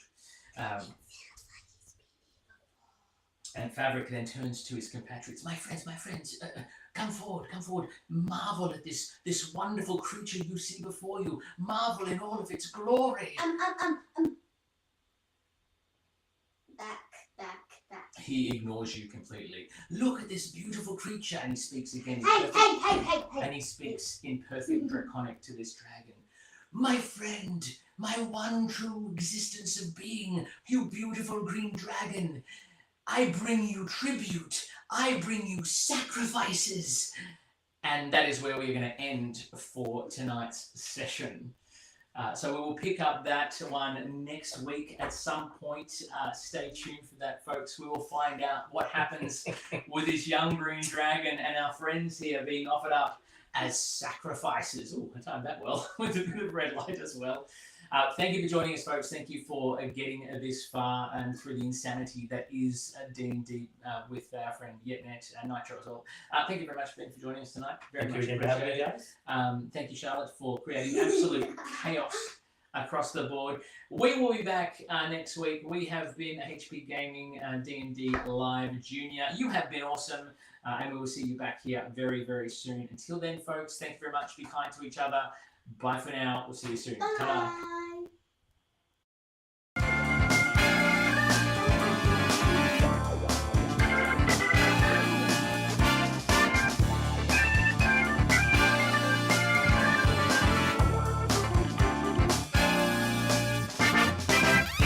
Speaker 1: And Favrik then turns to his compatriots. My friends, come forward. Marvel at this wonderful creature you see before you. Marvel in all of its glory.
Speaker 2: Back.
Speaker 1: He ignores you completely. Look at this beautiful creature, and he speaks again.
Speaker 2: Hey.
Speaker 1: And he speaks in perfect draconic to this dragon. My friend, my one true existence of being, you beautiful green dragon. I bring you tribute. I bring you sacrifices. And that is where we're going to end for tonight's session. So we will pick up that one next week at some point. Stay tuned for that, folks. We will find out what happens with this young green dragon and our friends here being offered up as sacrifices. Oh, I timed that well with a bit of red light as well. Thank you for joining us, folks. Thank you for getting this far and through the insanity that is D&D with our friend Yetnet and Nitro as well. Thank you very much, Ben, for joining us tonight. Very much appreciated. Thank you, Charlotte, for creating absolute chaos across the board. We will be back next week. We have been HP Gaming D&D Live Junior. You have been awesome, and we will see you back here very, very soon. Until then, folks, thank you very much. Be kind to each other. Bye for now. We'll see you soon. Ta-da.
Speaker 2: Bye.